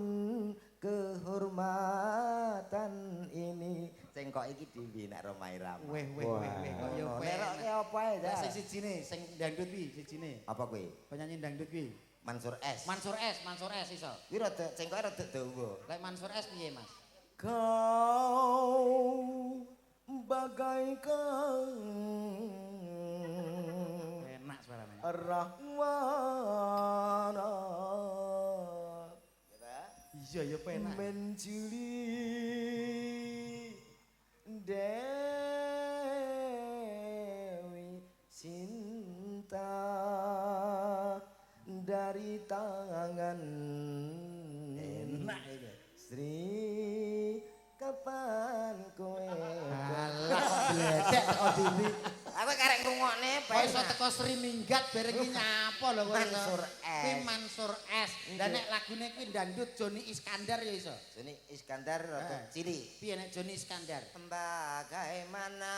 kehormatan ini. Sing kok iki dhewe nek Romai Rama. Weh Wah. kaya Neroke apa ae Lah ta? sing sijine, sing dangdut kuwi sijine. Apa kuwi? Penyanyi dangdut kuwi. Mansur S. Mansur S iso. Kuwi rada sing kok rada dawa. Lek Mansur S piye, Mas? Kau bagaikan Enak suarane. Rahman Iya ya penak. Menjuli Dewi cinta dari tangan Enak iki. Sri kapan kowe Alah kok bledek kok dini. aku karek ngrungokne Kok iso teko Sri Minggat bareng iki nyapa lho kowe. Mansur S. Kuwi Mansur S. Lah nek lagune kuwi ndandut Joni Iskandar ya iso. Joni Iskandar atau Cili. Piye nek Joni Iskandar? Bagaimana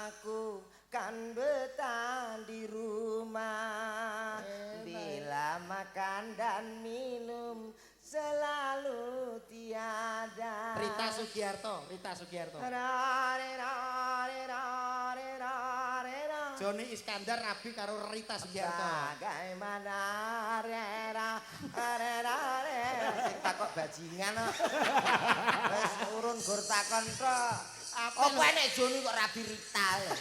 aku kan betah di rumah bila makan dan minum selalu tiada. Rita Sugiarto. Joni Iskandar rabi karo Rita Sugiarto. Bagaimana rera sing takok bajingan wis urun gur takon tok. Apa enek Joni kok rabi Rita lho.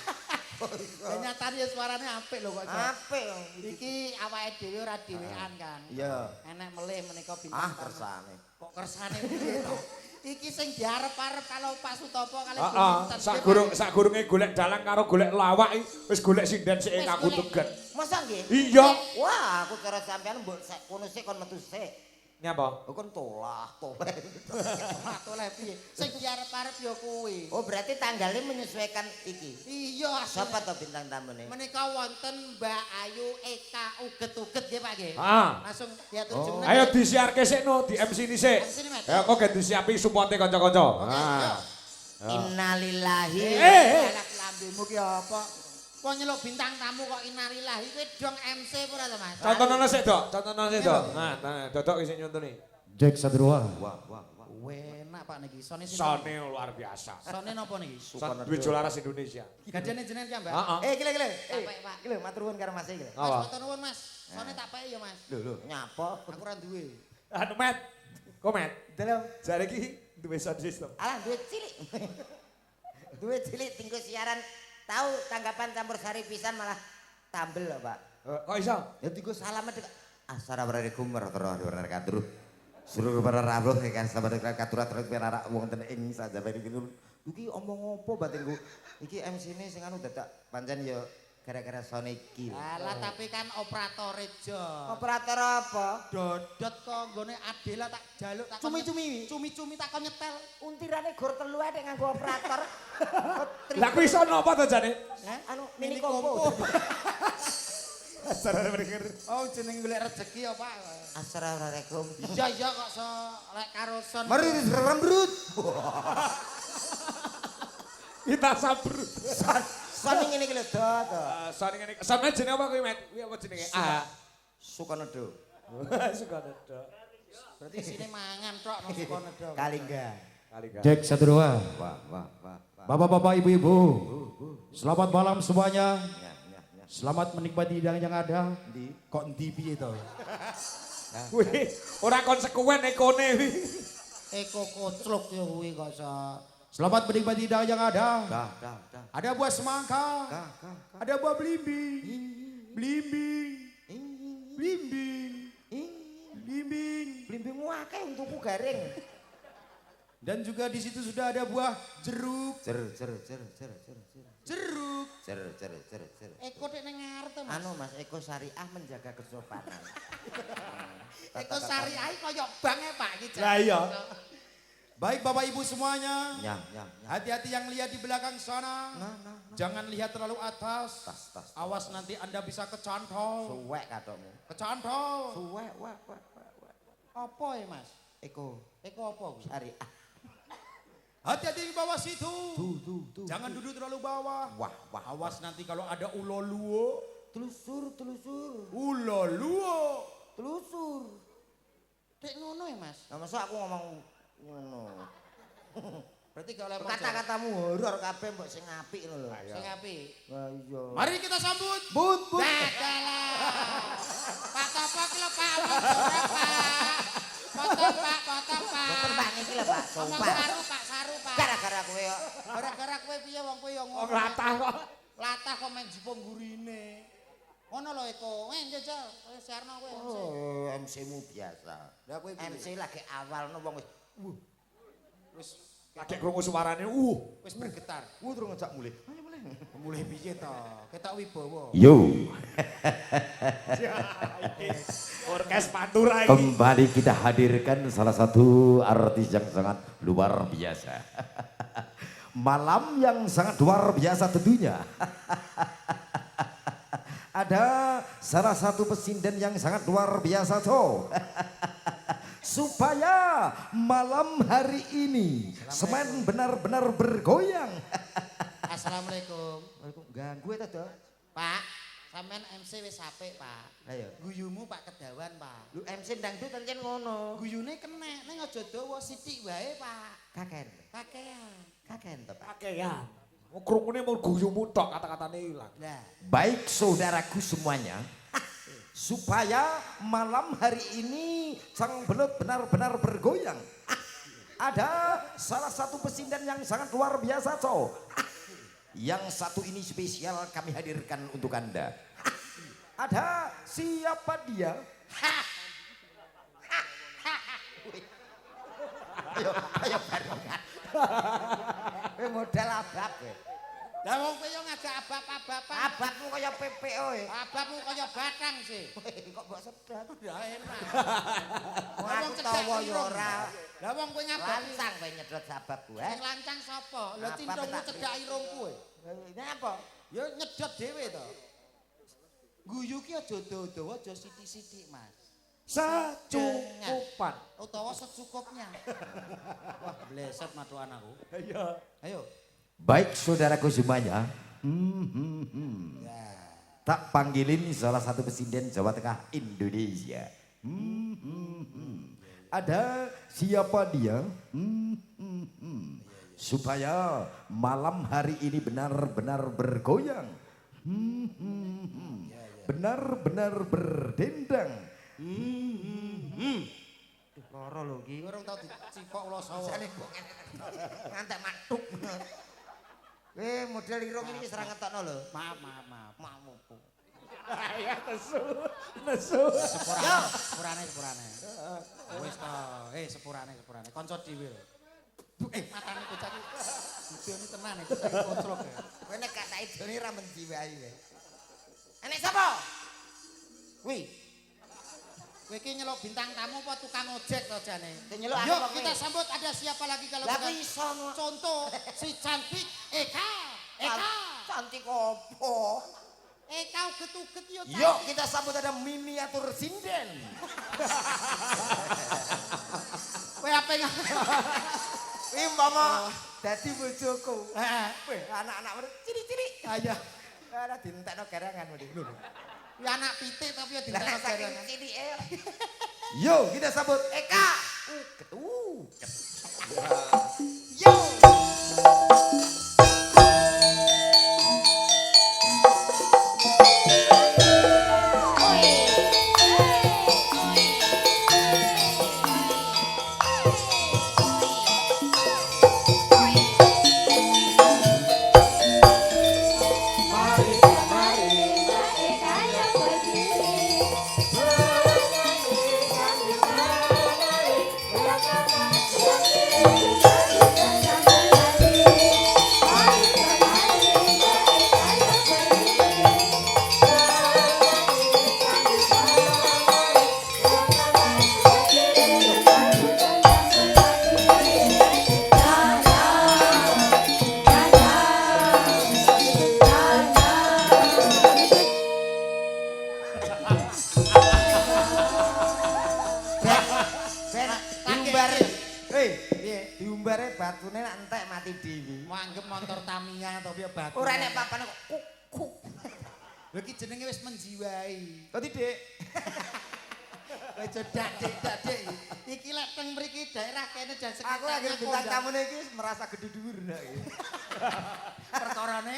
Nyatane ya suarane apik lho kok. Apik Iki awake dhewe ora dhewean kan. Iya. Enek melih menika bintang. Kersane. Kok kersane piye to? Iki sing diarep-arep kalau Pak Sutopo kali Sakgurunge golek dalang karo golek lawak wis golek sinden sik ngaku teget. Masa nggih? Iya. Wah, aku kira sampean mbok kono sik kon metu sik. Nyapa? Kon toleh. Toleh piye? Sing diarep-arep ya kuwi. Oh, berarti tanggalnya menyesuaikan iki. Iya, Siapa to bintang tamune? menika wonten Mbak Ayu Eka uget-uget nggih Pak nggih. Ah. Langsung diatur jeneng. Ayo disiarke sik no, di MC ni sik. MC ni, Mas. Ya kok gak disiapi suporte kanca-kanca. Ah. Innalillahi. Anak lambemu ki apa? Kok nyeluk bintang tamu kok innalillahi kuwi dong MC ora to Mas? Contohna sik, Dok. Contohna sik, Dok. Nah, Dodok isih nyontoni. Jack Sadrua. Wah. Enak Pak niki. Sone Sone luar biasa. Sone napa niki? Son duwe jolaras Indonesia. Gadane jenengan ki Mbak? Heeh. Gile. Tapek, Pak. Gile matur nuwun karo Mas iki lho. Mas Apa? matur nuwun Mas. Sone tak peke ya Mas. Lho, nyapa? Aku ora duwe. Anu Met. Komet. Delok. Jare iki duwe sound system. Alah duit cilik. Duit cilik tinggal siaran. Tahu tanggapan campur sari pisan malah tambel lho, Pak. Kok iso? Ya tinggal salaman dek. Assalamualaikum warahmatullahi wabarakatuh. Suruh para rawuh kan sahabat katurat terus arak wonten ing sajabane iki. Iki omong apa batinku? Iki MC-ne sing anu dadak pancen ya gara-gara sone iki. Alah tapi kan operator Jo. Operator apa? Dodot kok nggone Adela tak jaluk tak Cumi-cumi. Cumi-cumi tak kon nyetel. Untirane gor telu ae nek nganggo operator. Lah kuwi iso napa to jane? Anu mini kompo. Sarane mriki. Oh jeneng golek rezeki ya Pak. Assalamualaikum. Iya kok so lek karo son. Mari rembrut. Kita sabrut. Son ngene iki lho, Dot. Son ngene. Sampe jenenge apa kuwi, Met? Kuwi apa jenenge? Ah. Sukonedo. Sukonedo. Berarti sini mangan tok nang Sukonedo. Kalingga. Kali gak. Jack Sadrua. Wah. Bapak-bapak, ibu-ibu. Selamat malam semuanya. Ya. Selamat menikmati hidangan yang ada. Kok endi piye to? Kuwi ora konsekuen ekone kuwi. Eko kocluk ya kuwi kok iso. Selamat menikmati hidangan yang ada. Dah. Ada buah semangka. Ada buah belimbing. Belimbing. Blimbingmu akeh untukku garing. Dan juga di situ sudah ada buah jeruk. Jeruk. Cer. Eko nek nang ngarep to Mas. Anu Mas Eko Syariah menjaga kesopanan. Eko Syariah koyo bank e Pak iki. Lah iya. Baik Bapak Ibu semuanya. Ya. Hati-hati yang lihat di belakang sana. Jangan lihat terlalu atas. Tas. Awas nanti Anda bisa kecantol. Suwek katokmu. Kecantol. Suwek, wah. Apa ya Mas? Eko Eko apa kuwi? Syariah. Hati-hati di bawah situ. Jangan duduk terlalu bawah. Wah. Awas nanti kalau ada ulo luo. Telusur. Ulo luo. Telusur. Dek ngono ya Mas. Nah, masa aku ngomong ngono. Berarti kalau Kata-katamu horor kabeh mbok sing apik ngono lho. sing apik. Wah iya. Mari kita sambut. But. Dadalah. Pak Topo ki lho Pak. Potong Pak. Dokter Pak niki lho Pak, Omong sumpah. saru Pak. Gara-gara kowe yo. Gara-gara kowe piye wong kowe yo Wong ngono. latah kok. Latah kok men jipung gurine. Ngono lho Eko. Njajal, siarno kowe. Oh, MC-mu biasa. Lah kowe MC lagi awalno wong wis Lagi krungu suarane wis bergetar. terus ngejak mulih. Ayo mulih. Mulih piye to? Ketok wibawa. Yo, orkes Pantura iki. kembali kita hadirkan salah satu artis yang sangat luar biasa. Malam yang sangat luar biasa tentunya. Ada salah satu pesinden yang sangat luar biasa toh. Supaya malam hari ini semen benar-benar bergoyang. Assalamualaikum. Ganggu ta, Dok? Pak, sampean MC wis apik, Pak. Ayo. Guyumu Pak Kedawan, Pak. Lu MC dangdut kan ngono. Guyune kenek, ning aja dawa sithik wae, Pak. Kaken. Kakean. To, Pak. Kakean. Mau krungune mau guyumu tok kata-katane ilang. Lah, Baik saudaraku semuanya, supaya malam hari ini sang belut benar-benar bergoyang. Ada salah satu pesinden yang sangat luar biasa toh. Yang satu ini spesial kami hadirkan untuk Anda. Ada siapa dia? Ayo barengan. Modal abab kowe. lah wong kowe yo ngajak abab-ababan. Ababmu kaya PPO e. Ababmu kaya batang sih. Kok mbok sedot? Ya enak. Aku tawa yo ora. Lah wong kowe ngabab Lancang kowe nyedot sabab kowe. sing lancang sapa? Lah Abab cintungmu tak cedak irung kowe. Ini apa? Ya nyedot dhewe to. Guyu ki aja dawa-dawa aja sithik-sithik, Mas. Secukupan. Utawa secukupnya. Wah, bleset matuan aku. Ayo. Baik saudaraku semuanya. Ya. Tak panggilin salah satu pesinden Jawa Tengah Indonesia. Ada siapa dia? Supaya malam hari ini benar-benar bergoyang. Benar-benar berdendang. Loro lho iki. Kowe urung tau dicipok ula sawo. Jane kok ngantek matuk. Model irung ini wis ora ngetokno lho. Maaf. Mamuku. Ya nesu. Sepurane. Wis to. Sepurane. Kanca dhewe. Matane bocah iki. Idone tenan iki bocah iki kocrok ya. Kowe nek gak tak idoni ra menjiwai kowe. Enek sapa? Wih, Kowe iki nyeluk bintang tamu apa tukang ojek to jane? nyeluk aku Yuk kok kita sambut ada siapa lagi kalau Lah bukan iso no. contoh si cantik Eka. Cantik opo? Eka uget-uget yo. Yuk kita sambut ada miniatur sinden. Kowe ape Wih mama dadi bojoku. Heeh. Wih anak-anak mereka ciri-ciri. Ayo. Ora dintekno garangan mrene. Ya anak pitik tapi ya Lah dintek saking garangan. cilike. Yuk kita sambut Eka. Yo. Diumbare batune nek entek mati dhewe. Mau anggap motor Tamiya atau piye batu. Ora nek papane kok kuk. Lha iki jenenge wis menjiwai. Kok Dik? Aja dak-dik. Iki lek teng mriki daerah kene jan sekitar. Aku lagi bintang tamune iki merasa gede dhuwur nek iki. Perkarane?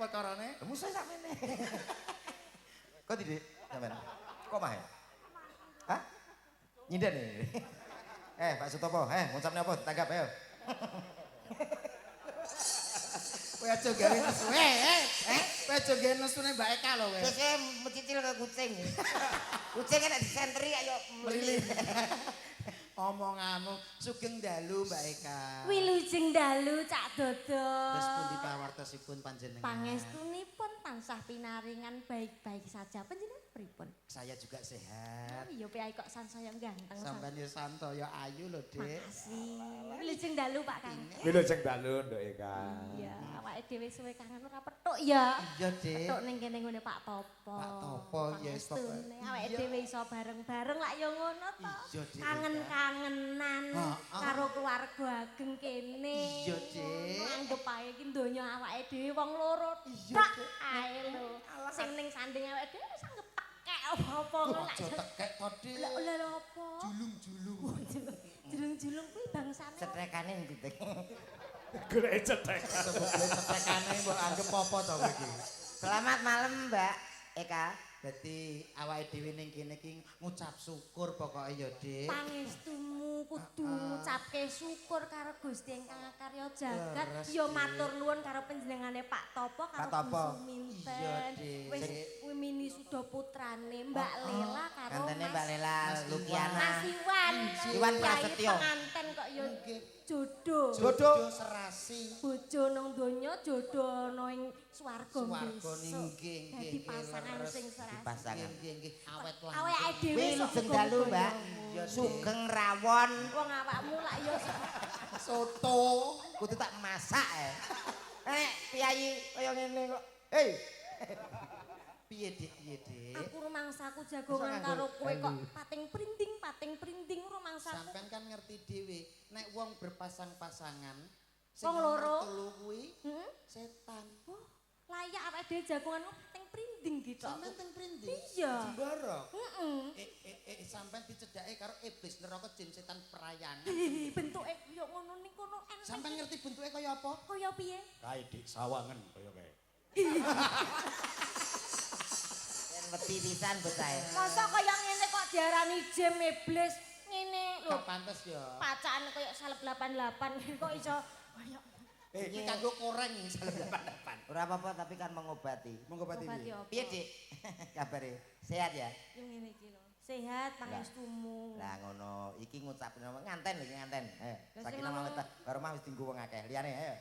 Perkarane? Musuh sakmene. Kok Dik? Sampeyan. Kok mah? Hah? Nyinden iki. Pak Sutopo, ngucapnya apa? Tanggap ayo. Kowe aja gawe nesu. Kowe aja gawe nesune Mbak Eka lho kowe. Terus mencicil ke kucing. Kucing kan disentri ayo melilih. Omonganmu sugeng dalu Mbak Eka. Wilujeng dalu Cak Dodo. Terus pundi pawartosipun panjenengan? Pangestunipun tansah pinaringan baik-baik saja. Panjenengan pripun? Saya juga sehat. Iya piye kok sansaya ganteng. Sampeyan yo santaya ayu lho, Dik. Makasih. Wilujeng dalu Pak Kang. Wilujeng dalu Nduk Eka. Iya, awake dhewe suwe kangen ora petuk ya. Iya, Dik. Petuk ning kene ngene Pak Topo. Pak Topo, ya wis pokoke. Pangestune awake dhewe iso bareng-bareng lak ya ngono to. Iya, Dik. Kangen-kangenan karo keluarga ageng kene. Iya, Dik. Anggep ae iki donya awake dhewe wong loro. Tak ae lho. Sing ning sanding awake dhewe wis anggap tekek apa-apa ngono lak. Aja tekek to, Dik. Lah apa? Julung-julung. Julung-julung kuwi bangsane. Cetrekane ndi Dik? Golek cetek. Sebetulnya cetekane mbok anggap apa to kowe iki? Selamat malam Mbak Eka. Dadi awake dhewe ning kene iki ngucap syukur pokoke ya, Dik. Pangestumu kudu ngucapke syukur karo Gusti ingkang karya jagat. Leres, Ya Dik. matur nuwun karo panjenengane Pak Topo Pak karo Topo. Bu Suminten. Iya, Dik. Wis wimini suda putrane Mbak Lela karo Ngantene Mas Mbak Lela Mas Lukiana. Mas Iwan. Iwan Kiai Prasetyo. penganten kok ya Nggih. jodoh. Jodoh serasi. Bojo nang donya jodoh ana ing swarga Swarga besok. nggih, nggih, Dadi nggih, pasangan leres. sing serasi. Pasangan. Nggih, nggih, awet lah. Awake dhewe Wilujeng dalu Mbak. Sugeng rawon. Wong awakmu lak ya Soto. Kudu tak masak Nek piyayi kaya ngene kok. Hei. Piye, Dik? Piye, Dik? aku rumangsaku jagongan karo kowe kok pating printing rumangsaku. Sampean kan ngerti dhewe, nek wong berpasang-pasangan Wong loro. telu kuwi Heeh. setan. Oh, layak awake dhewe jagongan pating printing gitu. Sampeyan teng prindi? Iya. Jembara. Heeh. Sampeyan dicedhake karo iblis neraka jin setan perayangan. Bentuke koyo ngono ning kono enak. Sampeyan ngerti bentuke kaya apa? Kaya piye? Kae dik sawangen kaya kae. Yen wedi pisan bocah. Masa kaya ngene kok diarani jam iblis ngene lho. Gak pantes ya. Pacaan kaya salep 88 kok iso kaya Iki kanggo koreng salep-salapan. Ora apa-apa tapi kan mengobati. Mongobati obati piye? apa? Piye Dik? Kabare? Sehat ya? Yo ngene iki lho. Sehat pangestumu. Lah ngono, iki ngucapin nganten lho iki nganten. Lah, sing Sakinah ngomong- mawaddah karo mah wis dienggo wong akeh. Liyane ayo.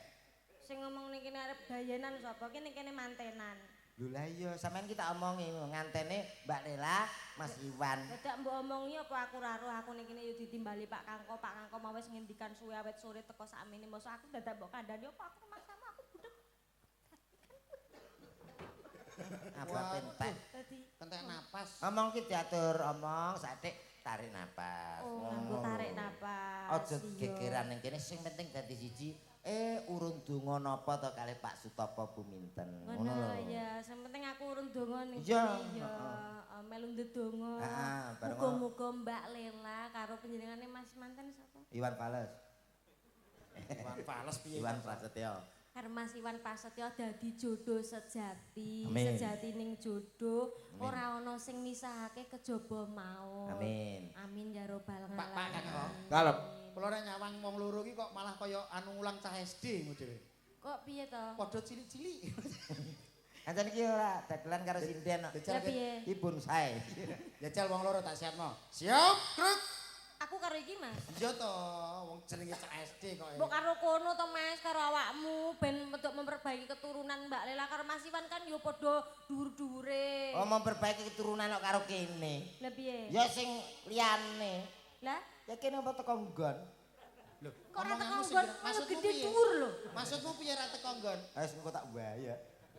Sing ngomong ning kene arep bayanan sapa? Kene kene mantenan. Lho lah iya, sampean kita omongi ngantene Mbak Lela, Mas Iwan. Dadak mbok omongi apa aku ora roh aku ning kene yo ditimbali Pak Kangko. Pak Kangko mau wis ngendikan suwe awet sore teko sakmene. Mosok aku dadak mbok kandhani apa aku maksamu aku budek. Apa pentek? Dadi Kentek napas. Ngomong ki diatur, omong sadik tarik napas. oh nganggo tarik napas. Aja Iya. gegeran ning kene sing penting dadi siji. Urun donga napa to kalih Pak Sutopo Buminten. Ngono ya, sing penting aku urung donga ning Iya, kene ya. Melu ndedonga. Heeh, bareng Muga-muga Mbak Lela karo panjenengane Mas manten sapa? Iwan Fales. Iwan Fales piye? Iwan Prasetyo. Karo Mas Iwan Prasetyo dadi jodoh sejati. Amin. Sejati ning jodoh Amin. ora ana sing misahake kejaba mau. Amin. Amin ya robbal Pak Kangko. alamin. Kalem. Kula nek nyawang wong loro iki kok malah kaya anu ulang cah SD ngono dhewe. Kok piye to? Padha cilik-cilik. Anten iki ora dagelan karo sinden kok. Lah piye? Ibun sae. Jajal wong loro tak siapno. Siap, Kruk. Aku karo iki Mas. Iya to, wong jenenge cah SD kok. Mbok karo kono to Mas karo awakmu ben untuk memperbaiki keturunan Mbak Lela karo Mas Iwan kan yo padha dhuwur-dhuwure. Oh memperbaiki keturunan kok karo kene. Lah piye? Ya sing liyane. Lah Ya kene apa teko nggon? Lho, kok ora teko omonganmu sing nggon bener. malah Maksudmu gede piye? dhuwur lho. Maksudmu piye ra teko nggon? Wis engko tak bahaya.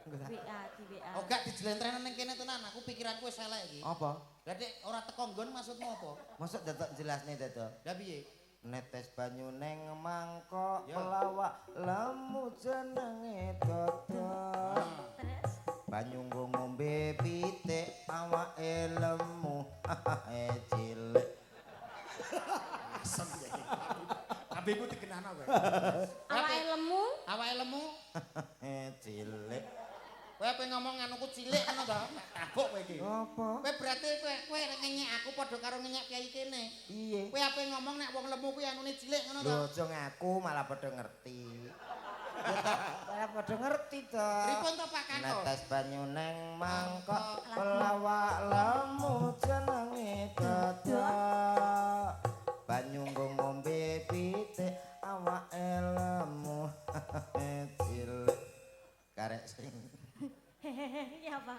WA di WA. Oh gak dijlentrenen ning kene tenan, aku pikiranku wis elek iki. Apa? Lah Dik, ora teko nggon maksudmu apa? Masuk dadak jelasne dadak. Lah piye? Netes banyu neng mangkok Ya. pelawak lemu jenenge dodot. Terus Banyu nggo ngombe pitik awake lemu. Cilik. Asem ya iki. Ambeku digenano kowe. awake lemu Awake lemu, Cilik. kowe ape ngomong anuku cilik ngono to? Tabuk kowe iki. Apa? Kowe berarti kowe ngenyek aku padha karo ngenyek kiai kene. Iye. Kowe ape ngomong nek wong lemu kuwi anune cilik ngono to? Lho aja ngaku malah padha ngerti. Ora padha ngerti to. Pripun to Pak Kangko? Netes banyu neng mangkok pelawak lemu jenenge godhok. Banyu nggo ngombe pitik awake lemu. Cilik. Karek sing Iya apa?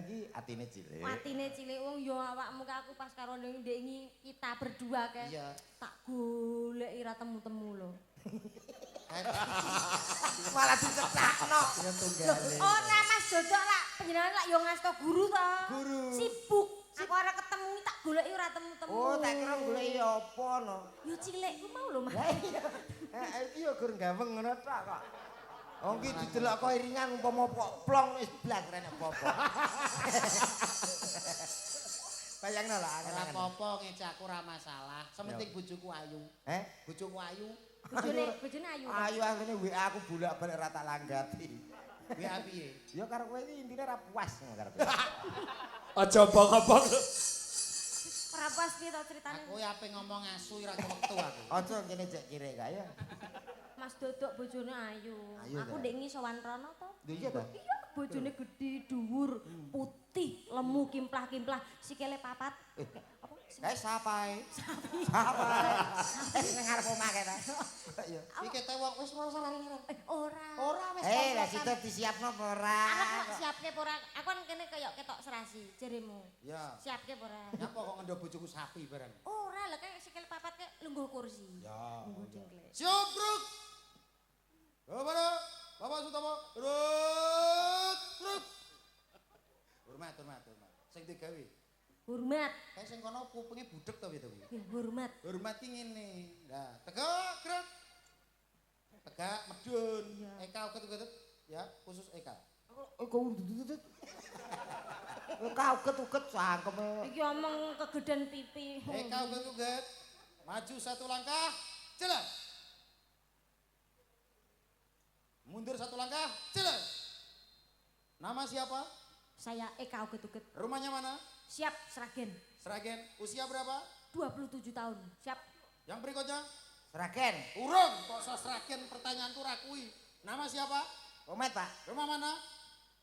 iki atine cilik. Atine cilik wong yo awakmu ke aku pas karo ning ndek kita berdua ke. Iya. Tak goleki ra temu-temu lho. Malah dicekakno. Ya tunggale. Ora Mas Dodok lak panjenengan lak yo ngasto guru to. Guru. Sibuk. Aku ora ketemu tak goleki ora temu-temu. Oh, tak kira goleki apa no. Yo cilikku mau lho Mas. Lah iya. Iki yo gur gaweng ngono tok kok. Oh iki didelok kok iringan umpama plong wis blas rene apa-apa. Bayangno lah Ora apa-apa ngece aku ora masalah. Sementing bojoku ayu. Bojoku ayu. Bojone ayu. Ayu akhirnya WA aku bolak-balik rata langgati. WA piye? Ya karo kowe iki intine ra puas karo kowe. Aja bong-bong. Ora pas piye to critane. Aku ya ape ngomong asu ora wektu aku. Aja kene cek kire kae ya. Mas Dodok bojone ayu. Ayu Aku ta? ndek ngi sowan rono to. Lho iya ta? Iya, bojone gedhe, dhuwur, putih, lemu, kimplah-kimplah, sikile papat. Apa? Kae sapae? Sapa? Ning ngarep omah kae ta. Iya. Iki kete wong wis ora salah ngarep. Ora. Ora wis. Lah situ disiapno apa ora? Arep kok siapke apa ora? Aku kan kene kaya ketok serasi, jeremu. Ya. Siapke apa ora? Nyapa kok ngendo bojoku sapi bareng. Ora, lha kayak sikil papat kayak lungguh kursi. Ya. Lungguh dingklek. Siap, Bruk. Bapak Sutomo. Bruk. Hormat. Sing digawe. Hormat. Kae sing kono kupinge budhek to piye to kuwi? Hormat. Hormat ki ngene. Lah, tegak, gerak. Tegak, medun. Eka uket-uket. Ya, khusus Eka. Kok udut. Kau uket cangkeme. Iki omong kegeden pipi. Eka uket-uket. Maju satu langkah. Jalan. Mundur satu langkah. Jalan. Nama siapa? Saya Eka Uget-Uget. Rumahnya mana? Siap, Sragen. Sragen. Usia berapa? 27 tahun. Siap. Yang berikutnya? Sragen. Urung. Kok Sragen pertanyaanku rakui. Nama siapa? Komet, Pak. Rumah mana?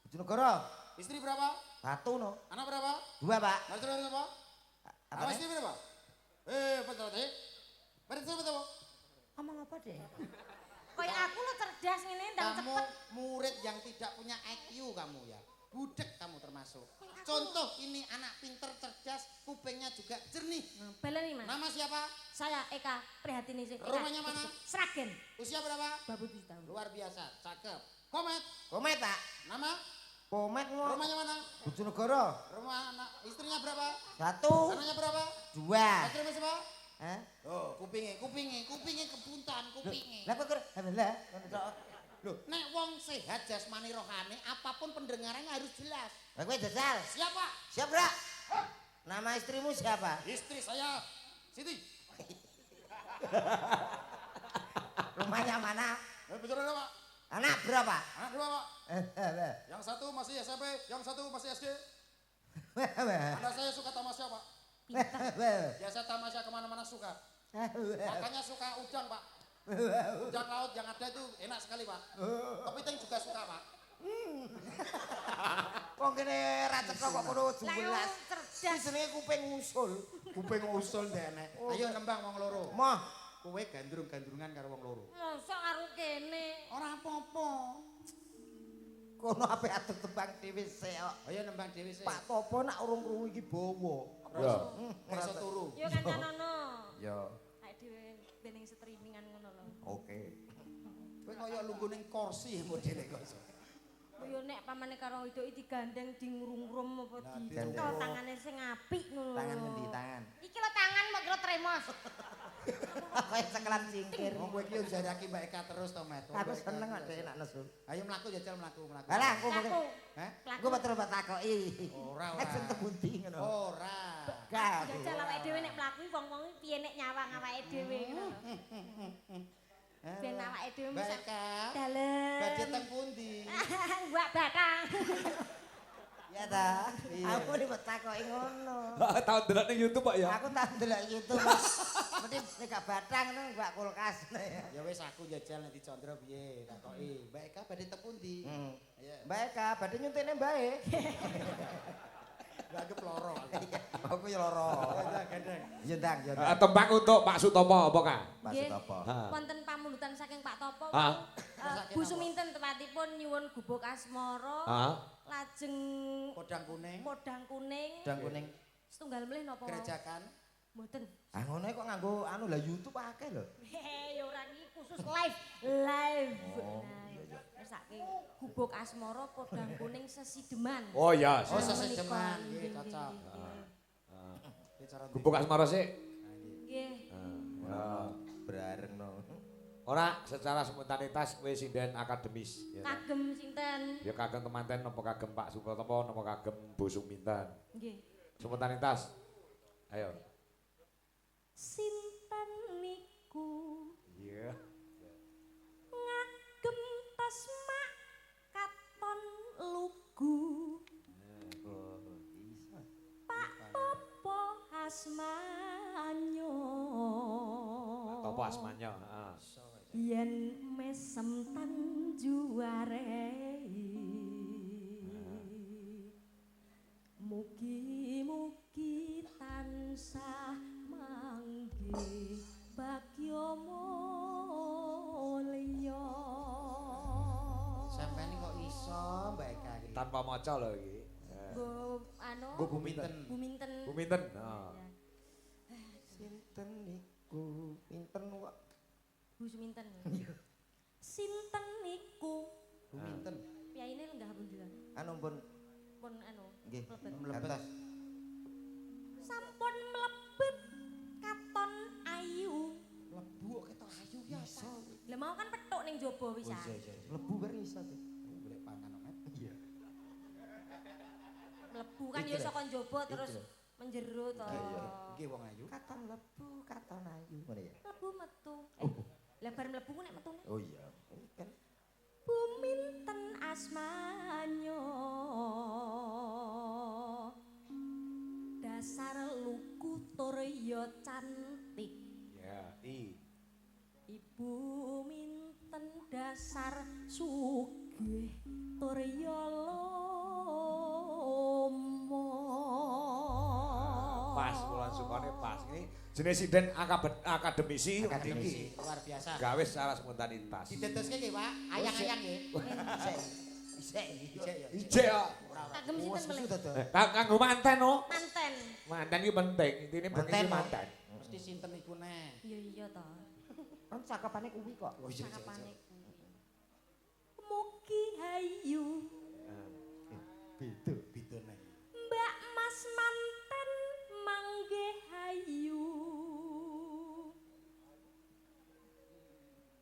Bojonegoro. Istri berapa? Satu no. Anak berapa? 2, Pak. Istri berapa? Apa Nama nih? istri berapa? Betul deh. Betul betul. Ngomong apa deh? Kayak aku lo cerdas ngene ndang Kamu cepet. murid yang tidak punya IQ kamu ya. Budek kamu termasuk. Contoh ini anak pinter, cerdas, kupingnya juga jernih. Baleni Mas. Nama siapa? Saya Eka Prihatini sih. Rumahnya mana? Sragen. Usia berapa? 27 tahun. Luar biasa, cakep. Komet. Komet, Pak. Nama? Komet no. Rumahnya mana? Bojonegoro. Rumah anak istrinya berapa? 1, Anaknya berapa? 2. Istrinya siapa? Hah? Oh, kupingnya kebuntan, kupingnya. Lah kok lah ngono tok. Loh, nek wong sehat jasmani rohani, apapun pendengarannya harus jelas. Lah kowe jajal. Siapa? Siap, Bra? Nama istrimu siapa? Istri saya, Siti. Rumahnya mana? Betul ada, Pak. Anak berapa? Anak dua, Pak. Yang satu masih SMP, yang satu masih SD. Anak saya suka tamasya, Pak. Biasa tamasya kemana-mana suka. Makanya suka udang, Pak. Udang laut yang ada itu enak sekali, Pak. Kepiting juga suka, Pak. Wong kene ra cetha kok kono Lah yo jelas. cerdas. Jenenge kuping usul. Kuping usul dene. Ayo nembang wong loro. Moh, Kowe gandrung-gandrungan karo wong loro. Mosok karo kene. Ora apa-apa. kono ape atur tembang dhewe sik kok. Ayo nembang dhewe sik. Pak Topo nak urung krungu iki bawa. Ya. Ora iso turu. Yo kancanono. Ya, Kayak dhewe bening streamingan ngono lho. oke. Kowe kaya lungguh ning kursi modele kok. Yo nek pamane karo wedok iki digandeng di ngrum-ngrum apa Nah, di digandeng. Kok tangane sing apik ngono. Tangan ngendi tangan? Iki lho tangan mau kira tremos. Kayak sekelan cingkir. Wong kowe iki yo jaraki Mbak Eka terus to, Met. Aku seneng kok dhek nak nesu. Ayo mlaku jajal mlaku. Alah, aku Laku. Heh? Aku betul tak takoki. Ora. Nek sing tebundi ngono. Ora. Gak. Jajal awake dhewe nek mlaku wong-wong piye nek nyawang awake dhewe ngono. Ben awake dhewe Mbak bisa Eka. dalem. Badhe teng pundi? Mbak Batang. Ya ta. Aku nek takoki ngono. Tahun delok ning YouTube Pak ya. Aku tak ndelok YouTube. Mesti nek gak batang ngono gak kulkas. Ya wis aku jajal nanti Condro piye takoki. Mbak Eka badhe tep pundi? Mbak Eka badhe nyuntikne mbae. Mbak Eka ploro. Aku ya lara. Gendeng. Iya ndang, ya. Tembang untuk Pak Sutopo apa Kak? Maksud apa? Wonten pamulutan saking Pak Topo. Hah? Bu Suminten tepatipun nyuwun gubuk asmara. Hah? Lajeng Podang kuning. podang kuning. Udang kuning. Setunggal melih napa? Gerejakan. Mboten. Ah ngono kok nganggo anu lah YouTube akeh lho. Ya ora iki khusus live. Live. Oh, Saking gubuk asmara podang kuning Sesideman. Oh iya. Oh sesedeman nggih cocok. Gubuk asmara sik. Nggih. Bareng no. Ora secara spontanitas kowe sinden akademis. Ya, Kagem sinten? ya kagem temanten napa kagem Pak Sutopo napa kagem Bu Suminten. Nggih. Spontanitas. Ayo. Sinten niku Iya. ngagem tasma katon lugu. Pak Topo Asmanyo. Topo asmanya, heeh. Yen mesem tanjuarei. Mugi-mugi tansah manggih bagya mulya. Sampeyan kok iso Mbak Eka iki? Tanpa maca lho iki. Go anu Nggo Buminten. Buminten. Buminten. Heeh. Sinten niku? Pinten kok? Bu Suminten. Sinten niku? Buminten. Piyaine lenggah pundi lan? Anu pun Pun anu nggih mlebet. atas. Sampun mlebet katon ayu. Lebu kok ketok ayu ya apa? Lah mau kan petuk ning jaba wisan. Lebu bareng iso tuh. Golek pangan omet. Iya. Mlebu kan ya saka jaba terus menjero to. Nggih wong ayu. Katon lebu, katon ayu. Ngono ya. Mlebu metu. Lah bar mlebu ku nek metune. Oh iya. Kan Buminten asmanyo. Dasar luku tur ya cantik. Ya, Ibu minten dasar sugih tur ya lomo. pas kula sukane pas. Ini jenis sinden akademisi Akademisi luar biasa. gawe secara spontanitas. Didedoske nggih, Pak. Ayang-ayang nggih. isek. Ije ya. Kagem sinten melih? Kanggo manten no. Manten. Manten iki penting, intine penting manten. Mesti sinten iku neh. Iya iya to. Kan cakepane kuwi kok. Cakapane. Mugi hayu. Beda neh. Mbak Mas manten manggih hayu.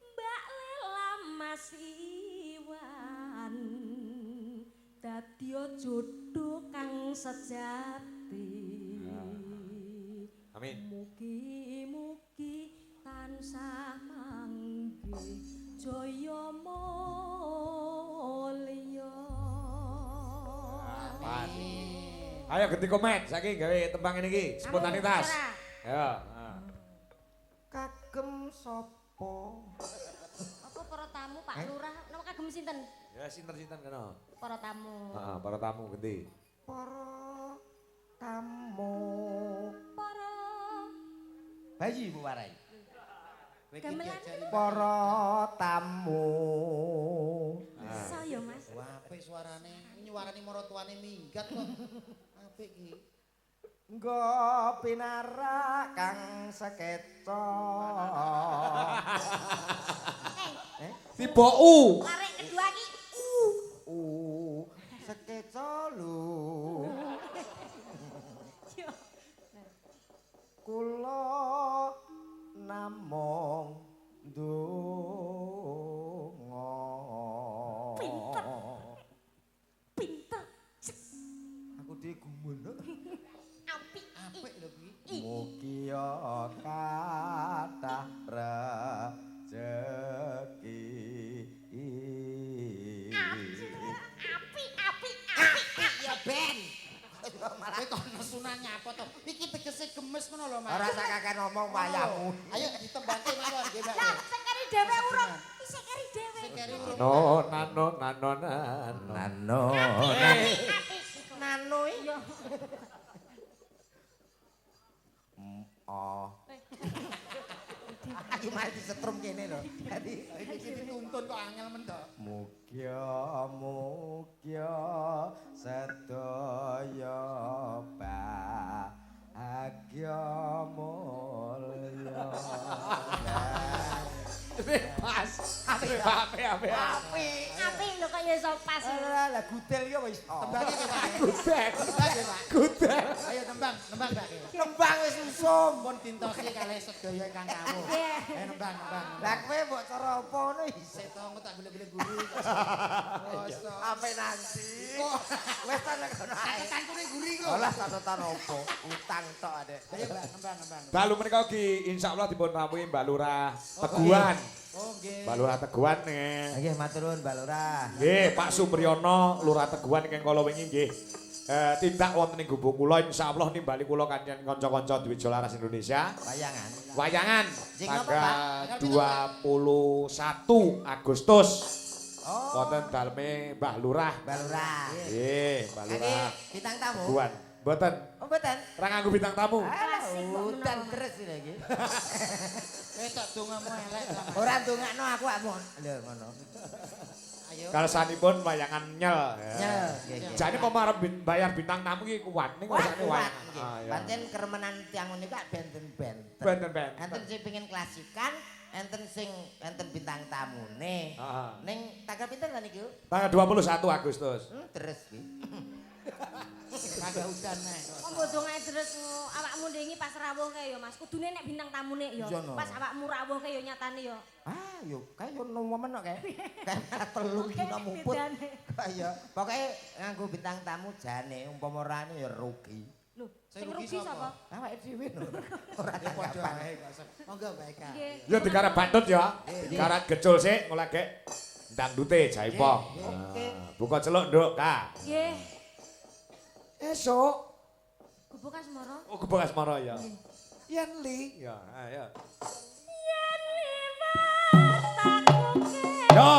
Mbak Lela Mas Iwan dadi jodoh kang sejati. Amin. Mugi-mugi tansah manggih jaya mulya. Pas. Ayo ganti komen saiki gawe tembang ini iki spontanitas. Ya, Kagem sapa? Apa para tamu Pak Lurah nama kagem sinten? Ya sinten-sinten kena. Para tamu. Heeh, para tamu ganti. Para tamu. Para Bayi Bu Warai. Kowe iki gamelan diajari. Para tamu. saya Mas. Wah, apik suarane. Nyuarani maratuane minggat kok. Apik iki. Nggo pinarak kang sekeca. Tiba U. Larek kedua iki. Sekeca lho. Kula namung ndonga. Pinter. Aku dhewe gumun. Apik. Apik lho kuwi. Mugi kathah rejeki Ora sak kakek ngomong wayahmu. Ayo ditembangke mawon nggih Mbak. Lah sekeri dhewe urut. Iki sekeri dhewe. Sekeri urut. Nano. Nano Iya. Oh. Aku mari disetrum kene lho. Dadi Iki dituntun kok angel men to. Mukya sedaya bahagia mulya. Pas. Apik. Apik lho kok ya iso pas. lah gudel ya wis. Tembange nggih Pak. Gudel. Ayo tembang Mbak. Nembang wis usum. Pun dintosi kalih sedaya ingkang kawuh. Nggih. Ayo nembang. Lah kowe mbok cara apa ngono isih Seto engko tak golek-golek guru. sampe nanti. Wis ta nek ngono ae. Tangkune guri lho. Olah catatan apa? Utang tok adek. Ayo Mbak, nembang. Dalu menika ugi insyaallah dipun rampung Mbak Lurah Teguhan. Oh nggih. Mbak Lurah Teguhan nggih. Nggih matur nuwun Mbak Lurah. Nggih, Pak Supriyono Lurah Teguhan ingkang kala wingi nggih. Tindak wonten ing gubuk kula insyaallah nimbali kula kanthi kanca-kanca Dwija Laras Indonesia. Wayangan. Wayangan Sing apa, tanggal 21 Agustus. Oh. Wonten daleme Mbah Lurah. Mbak Lurah. Nggih, Mbah Nggih, Lurah bintang tamu. Teguhan. Mboten, Oh, mboten. ra nganggo bintang tamu. Klasik kok Udan menawa. terus iki. Kowe tak dongamu elek. Ora ndongakno aku amon. Lho ngono. Ayo. Kalsanipun wayangan nyel. Nyel, nggih. Jane kok marep bayar bintang tamu iki kuat ning Wah, rasane kuat wayangan. nggih. Ah, iya. Pancen keremenan tiyang menika benten-benten. Benten-benten. Enten sing pengen klasikan, enten sing enten bintang tamune. Heeh. Ning tanggal pinten kan iki? Tanggal 21 Agustus. Terus iki. Kagak udan nek. Kok bodho ngae terus awakmu ndengi pas rawuh kae ya Mas. Kudune nek bintang tamune ya. Iya, no. Pas awakmu rawuh kae ya nyatane ya. Ah, yo kae yo nomen kok kae. Kae telu dina muput. bedane. Kaya pokoke nganggo bintang tamu jane umpama ora anu ya rugi. Lho, Sing sing rugi rugi sapa? sapa? Awake dhewe lho. Ora Ya padha tanggapan. ae kok. Monggo Mbak Eka. Nggih. Ya digarap bantut ya. Digarap gecul sik ngolek dangdute jaipo. Oke. Buka celuk nduk, Kak. Nggih. Esuk. Gubuk asmara. Oh, gebok asmara ya. Yen li. Ya, ayo. Yen liwat takuke. Yo.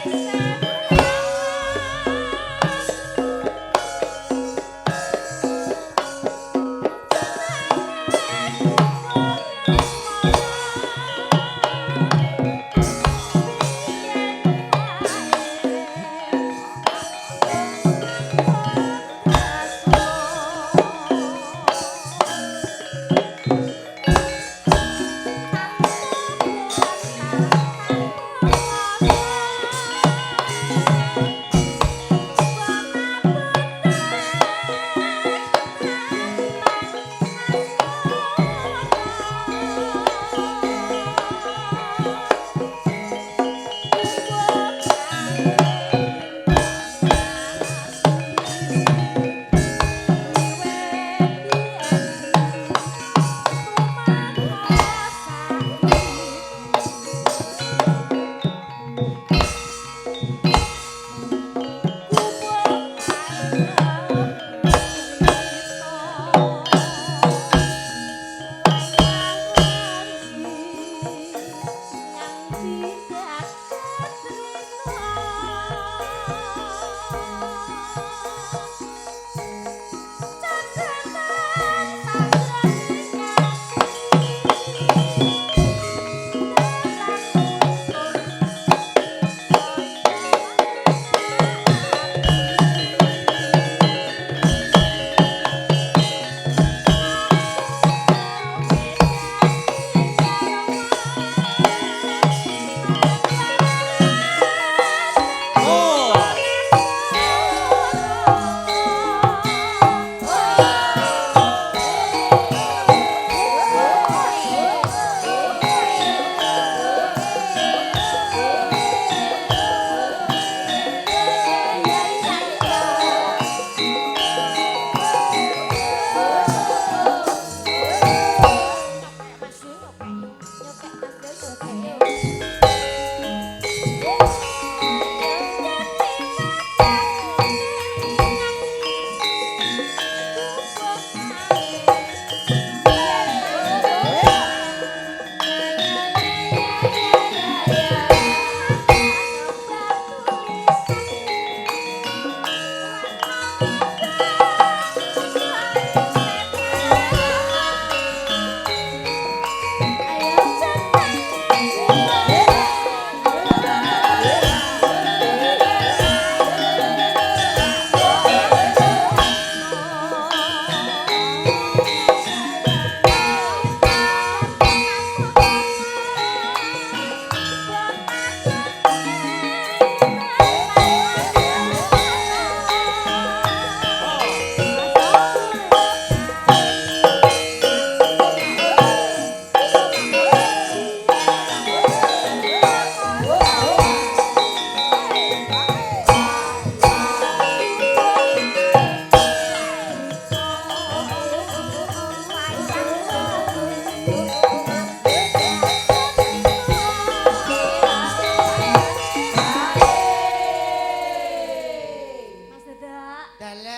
Thank you.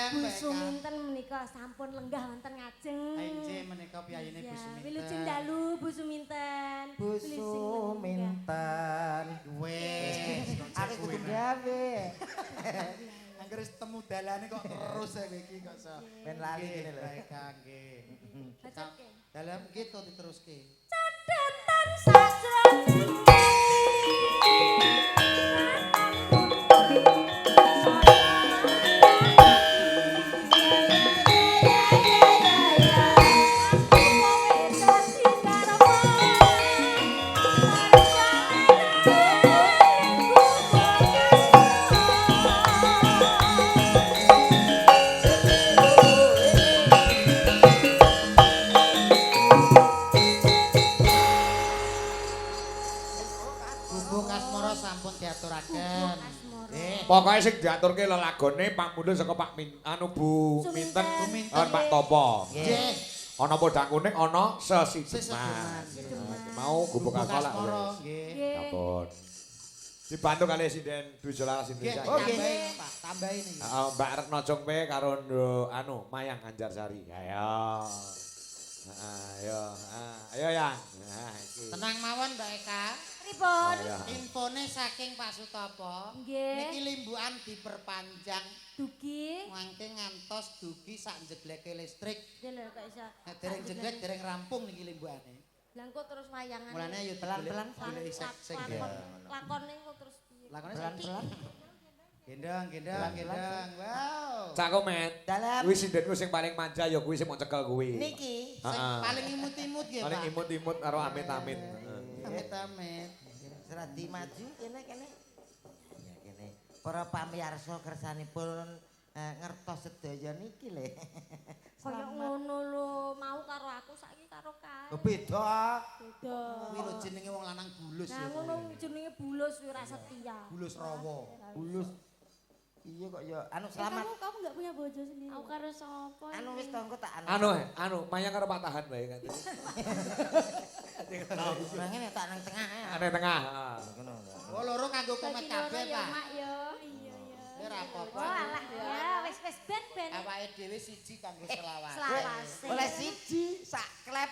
Dalem Bu Mbak Eka. Suminten menika sampun lenggah wonten ngajeng. Enje menika piyayine Bu Suminten. Wilujeng dalu Bu Suminten. Bu Suminten. Wes. Aku kudu gawe. Angger wis temu dalane kok terus ya iki kok iso. Ben lali kene lho. Mbak Eka nggih. Bacakke. Dalem gitu diteruske. Cadetan sajroning Bumbu kasmara sampun diaturaken. Pokoke sing diaturke lelagone pamundhut saka Pak Bu Minten lan Pak Topo. Nggih. Ana podang kuning, ana sesideman. Sesideman. Mau gubuk Bumbu kasmara. kasmara nggih. Ampun. Dibantu kali Sinden Dujo Laras Nggih, Indonesia. tambahin Pak, tambahin iki. Mbak Retno Jongpe karo Mayang Anjarsari. Ayo. Ayo. Ayo yang. Nah, iki. Tenang mawon Mbak Eka. Pripun? Ayo. Infone saking Pak Sutopo. Nggih. Niki limbukan diperpanjang Dugi. mangke ngantos dugi sak jegleke listrik. Lho kok iso. Nek dereng jeglek dereng rampung niki limbukane. Lah kok terus wayangan. Mulane ayo Pelan-pelan, golek sing Lakone kok terus piye? Lakone Pelan-pelan. gendang, gendang, gendang. Wow. Cak Komet. Dalam Kuwi sindenku sing paling manja ya kuwi sing mau cekel kuwi. niki Sing paling imut-imut nggih, Pak. Paling imut-imut karo amit-amit. Amit-amit. serati maju kene. Ya kene. Para pamirsa kersanipun ngertos sedaya niki le. Kaya ngono lho, mau karo aku saiki karo kae. Beda. Beda. Kuwi lho jenenge wong lanang bulus Nah ya. ngono jenenge bulus kuwi ora setia. Bulus rawa. Bulus. Iya kok ya anu selamat. Kamu enggak punya bojo sendiri? Aku karo sapa? Anu wis tongko tak anu. Mayang karo Pak Tahan bae kan. Ora ngene tak nang tengah. Ane tengah. Ngono. Oh loro kanggo komet kabeh, ya, Pak. Mak ya. Iya ya. Ya ora apa-apa. Oh alah ya wis ben. Awake dhewe siji kanggo selawase. Selawase. Oleh siji sak klep.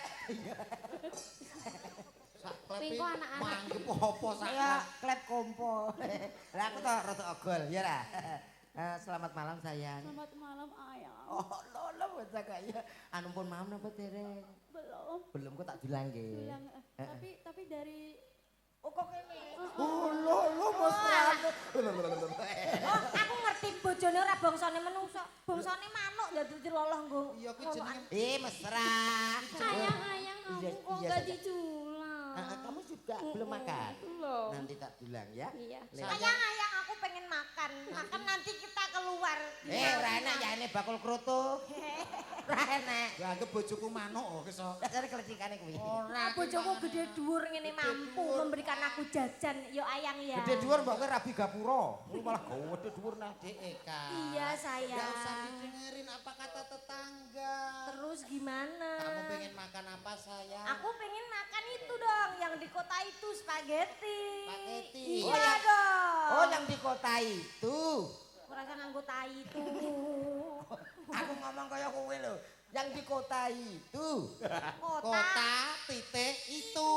Sak klep Pingko anak-anak. manggep apa sak Ya klep. klep kompo. Lah aku tak rada ogol ya ra. Selamat malam sayang. Selamat malam ayang. Oh, lolo bocah kaya. Anu pun malam napa dereng? Belum. Belum kok tak bilang nggih. Bilang, tapi dari Oh kok kene. Oh, lolo Mas Rano. Oh aku ngerti bojone ora bangsane menungso, bangsane manuk dadi loloh nggo. Iya kuwi jenenge Mesra. ayang kamu Iya, kok iya, enggak saya- diculang. Kamu juga belum makan. Belum. Nanti tak bilang ya. Iya. Ayang aku pengen makan. Makan nanti kita keluar. Ora enak ya ini bakul kroto. Ora enak. ya anggap bojoku manuk kok iso. Dasare kelecikane kuwi. Ora Bojoku gede dhuwur ngene mampu memberikan aku jajan. Yo ayang ya. Gede dhuwur mbok kowe rabi gapura. Kuwi malah gede dhuwur nah. Dek Eka. Iya sayang. Enggak usah didengerin apa kata tetangga. Terus gimana? Kamu pengen makan apa sayang? Aku pengen makan itu dong yang di kota itu spaghetti. Spaghetti. Iya dong. Oh yang di kota itu. Kurasa nganggo tai itu. Aku ngomong kaya kowe lho. Yang di kota itu. Kota titik itu.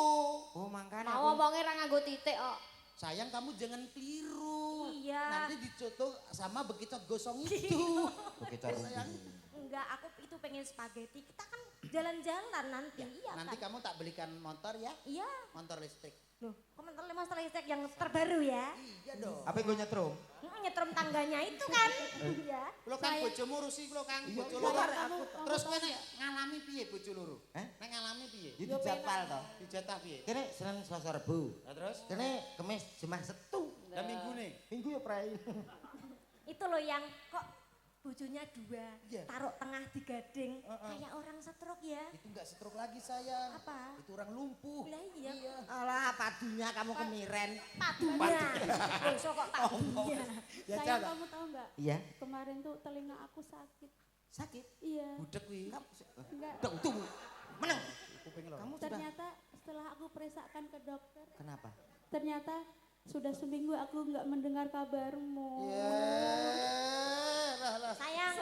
Oh mangkane Mau ngomongnya ra nganggo titik kok. Sayang kamu jangan keliru. Iya. Nanti dicoto sama begitu gosong itu. begitu sayang. Enggak, aku itu pengen spaghetti. Kita kan jalan-jalan nanti. Iya Nanti kan? kamu tak belikan motor ya. Iya. Motor listrik. Loh, komentar master listrik yang terbaru ya. Iya dong. Apa gue nyetrum? Nyetrum tangganya itu kan. Iya. Lo kan bojomu rusi lo kan bojo iya, loro. kamu- Terus kowe nek ngalami piye bojo loro? Hah? Nek ngalami piye? Itu jadwal to. Dijatah piye? Kene Senin Selasa Rabu. Lah terus? Kene Kamis Jumat Sabtu. Lah minggune. Minggu ya prai. Itu loh yang kok bojonya dua, Iya. taruh tengah digading. Kayak orang stroke ya. Itu enggak stroke lagi sayang. Apa? Itu orang lumpuh. Lah iya. Alah padunya kamu kemiren. Padunya. Bongso kok padunya. Ya Sayang jangan. kamu tahu enggak? Iya. Kemarin tuh telinga aku sakit. Sakit. Iya. Budek kuwi. Enggak. Tuh. Menang. Kuping lo. Kamu sudah Ternyata setelah aku periksakan ke dokter, kenapa? ternyata Sudah seminggu aku nggak mendengar kabarmu. Sayang,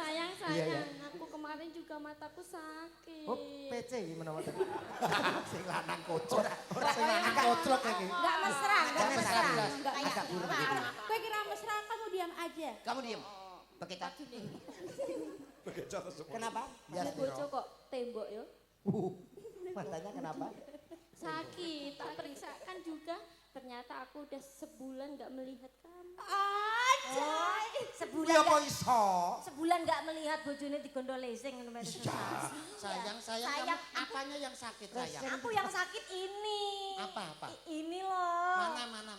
Iya, iya. Aku kemarin juga mataku sakit. Oh, PC gimana mata? Sing lanang kocok. Ora sing lanang kocok iki. enggak mesra, enggak mesra. Enggak agak buruk gitu. Kowe kira mesra, kamu diam aja. Kamu diem. Bekecot. Kenapa? Ya, Bojo kok tembok yo. matanya kenapa? Sakit, tak periksakan juga. Ternyata aku udah sebulan nggak melihat kamu. Sebulan Ya kok enggak, iso? sebulan enggak melihat bojone digondol lesing ngono Mbak Susan. Sayang, Sayang, kamu apanya yang sakit sayang? Aku yang sakit ini. Apa? Ini loh.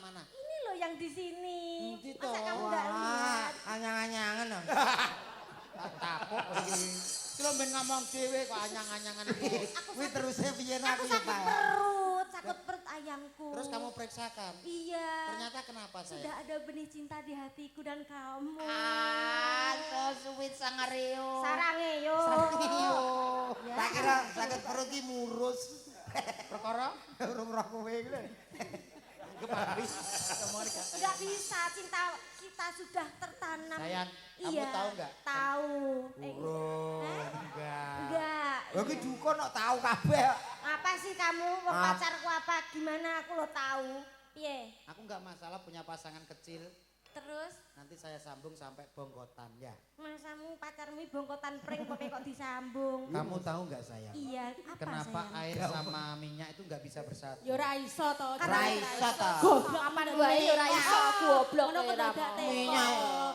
Mana? Ini loh yang di sini. Di Masa toh. kamu enggak lihat? Anyang-anyangan dong. Tapok iki. Ki lho ben ngomong dhewe kok anyang-anyangan iki. Kuwi terusnya piye Aku aku ya, sakit Pak? sakit perut ayangku. Terus kamu periksakan. Iya. Ternyata kenapa Sudah sayang? ada benih cinta di hatiku dan kamu. So sweet sangareo. Sarange yo. Ya. Tak kira sakit perut iki murus. Perkara Urung roh kowe iki lho. Enggak bisa, cinta kita sudah tertanam. Sayang, kamu Iya, tahu enggak? Tahu. Enggak. Lha ki dukun kok tahu kabeh. Apa sih kamu? Wong Ah. pacarku apa? Gimana aku lo tahu? Piye? Aku enggak masalah punya pasangan kecil. Terus Nanti saya sambung sampai bongkotan ya. masamu pacarmu bongkotan pring kok kok disambung. Kamu tahu enggak sayang? Iya, apa Kenapa sayang? air sama minyak itu enggak bisa bersatu? Yo ora iso to. Ra iso ta. Goblok apa nek wae yo ora iso goblok. Ngono kok dadak Minyak.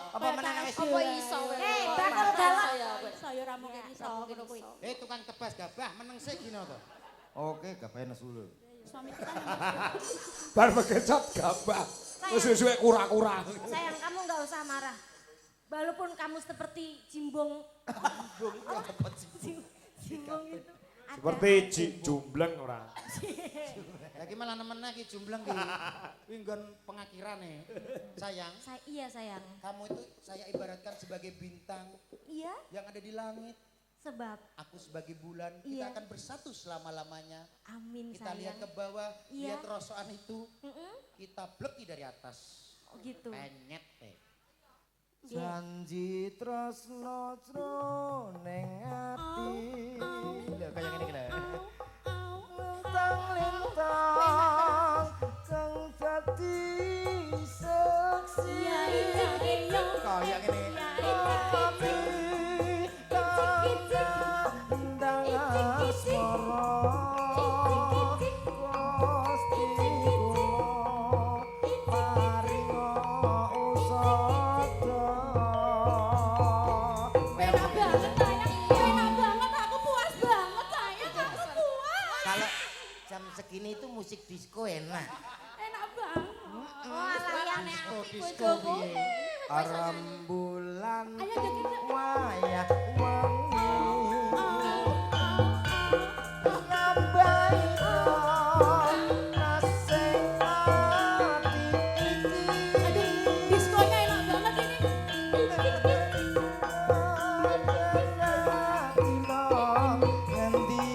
Apa meneh wis Apa iso wae. bakal galak. Iso yo ora mungkin iso ngono kuwi. Tukang tebas gabah meneng sik gino to. Oke, gak nesu dulu. Suami kita Bar bekecot gabah. Wis suwe kura-kura. Sayang, kamu nggak usah marah. Walaupun kamu seperti jimbong. Jimbong itu. ada Seperti hati. jumbleng ora. Lagi malah nemen lagi jumbleng ki. Kuwi nggon pengakirane. Sayang, Iya sayang. kamu itu saya ibaratkan sebagai bintang Iya, yang ada di langit. sebab Aku sebagai bulan, Iya. kita akan bersatu selama-lamanya. amin Kita lihat sayang. ke bawah, Iya. lihat rosokan itu, Mm-mm. kita bleki dari atas. Oh gitu. Penyet teh. Nggih. Janji tresno jroning ati. Lho kaya ngene iki lho. Lintang-lintang kang dadi saksi. Kaya ngene. Ati kandang asmara. Gusti kula paringa usada. enak banget sayang. Enak banget aku puas banget sayang. Aku puas. Kalau jam segini itu musik disco enak. Enak banget. Oh alah yang Disco piye? Rembulan Ayo joget. wayah wengi nambahi nasib ati iki. Aduh, diskonya enak banget ini. Ngendi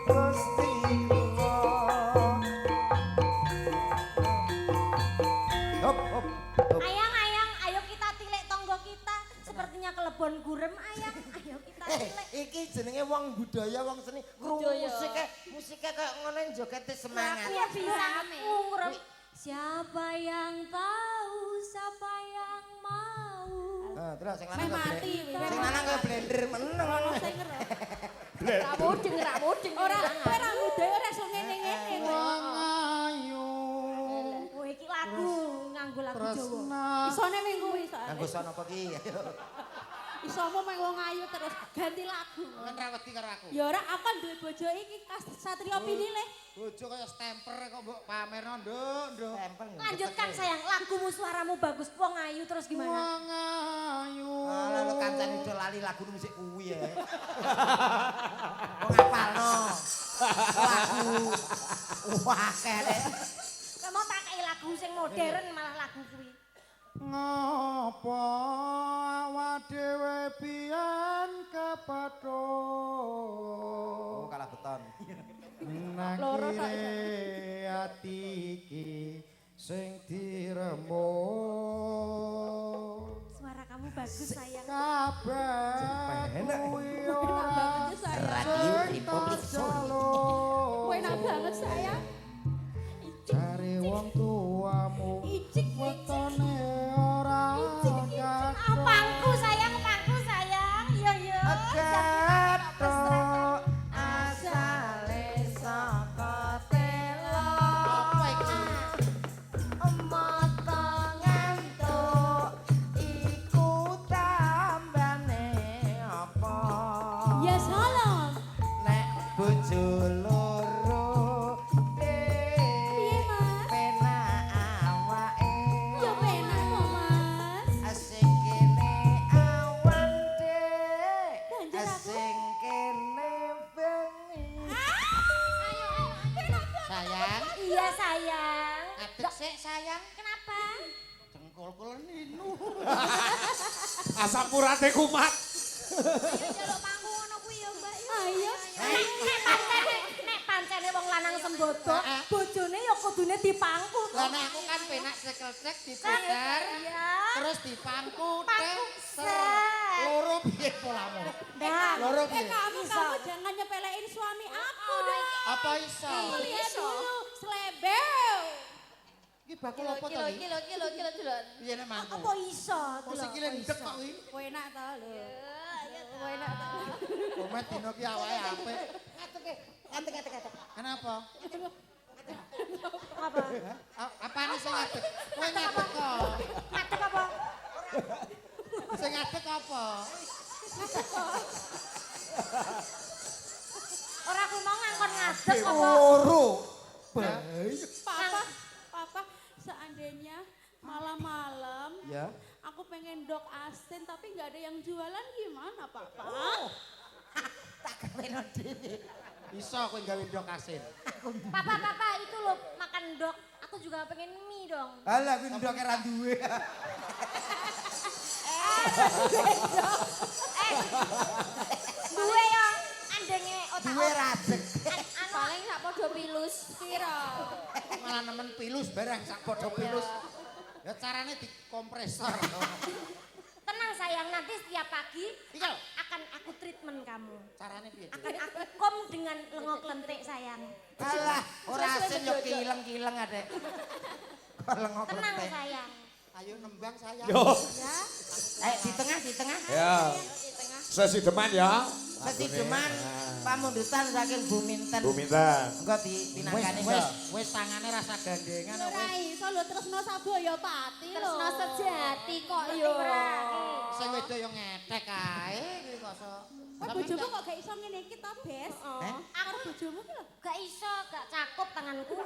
Gusti kula. Hop hop hop. Ayang, ayo kita tilik tonggo kita. Sepertinya kelebon gurem ayang. Ayo kita tilik. Iki jenenge wong budaya, wong seni. Krungu musike kayak ngono jogete semangat. Aku ya bisa ngurem. Siapa yang tahu, siapa yang mau. Nah, terus sing Meh lanang mati. sing lanang kaya blender meneng. Saya ngerti. Ra mudeng. Ora, kowe ra muda ora iso ngene-ngene. Ayu Oh iki lagu nganggo lagu Jawa. tresna. Isone ming kuwi soalnya. Nganggo sono apa ki? Isomu meng wong ayu terus ganti lagu. Kan ra wedi karo aku. Ya ora aku kan duwe bojo iki Satrio Pinilih. Bojo kaya stemper kok mbok pamerno, Nduk. Tempel. Lanjutkan sayang, lagumu suaramu bagus, wong ayu terus gimana? Wong ayu. Ah, lalu kancane udah lali lagu musik kuwi ya. Wong ngapalno. Lagu. Wah, kere. Kamu tak kei lagu sing modern malah lagu kuwi. Ngopo awak dhewe pian kepatho. Oh, kalah beton. Nang Loro tok kire ati iki kabeh Enak. kuwi Enak banget ya sayang. Radio Republik Solo. Enak banget sayang. Cari wong tuamu wetone ora Pangku sayang, pangku sayang. Yo. Gato asale saka telo. apa iki Mata ngantuk iku tambane apa? Ya salam. Nek bojo loro Piye, Mas? penak awake. Ya penak kok, Mas. Sing kene awan dek, Banjur aku? sing kene bengi. sayang Iya sayang. adek sik sayang Kenapa? jengkolku ninu Asam urate kumat. Ayo jaluk pangku ngono kuwi ya, Mbak. Ayo. Nek pancene wong lanang sembodo, bojone ya kudune dipangku. lah nek aku kan penak cekel-cek diputer Iya. terus dipangku Pangku ter set. loro piye polamu Dah. loro piye Kamu jangan nyepelein suami aku dong. apa iso Lihat dulu, slebel. iki bakul apa to iki Kilo dulur. piye nek mangku Apa iso? kok sikile ndek kok iki Enak ta lho. komet dino ki awake apik kenapa Apa? apane sing ngadeg kowe ngadeg kok Ngadeg apa? sing ngadeg apa Ora aku mau ngangkon ngadeg apa? loro Papa, seandainya malam-malam ya aku pengen dok asin tapi nggak ada yang jualan gimana, Papa? Tak kaweno dhewe. iso kowe gawe ndok asin Papa, itu loh makan dok. Aku juga pengen mie dong. Alah kuwi ndok ra duwe. Duwe ya, andenge otak. Duwe rajek. Paling sak podo pilus. Piro? malah nemen pilus barang sak padha pilus ya carane dikompresor Tenang sayang, nanti setiap pagi iya akan aku treatment kamu. carane piye Akan aku kom dengan lengok lentik sayang. Alah ora asin yo kileng-kileng adek. Kok lengok Tenang lentek. sayang. ayo nembang sayang Yo. Ya. Di tengah. Ya. Sesi deman ya. Sesi deman pamundutan saking Buminten. Buminten. Engko dipinangkani wis tangane rasa gandengan wis Ora iso lho tresno Sabaya Pati lho. Tresno sejati kok yo. sing wedo yo ngetek kae iki kok sok Bojomu kok gak iso ngene iki to, Bes? Aku bojomu ki lho. Gak iso, gak cakup tanganku.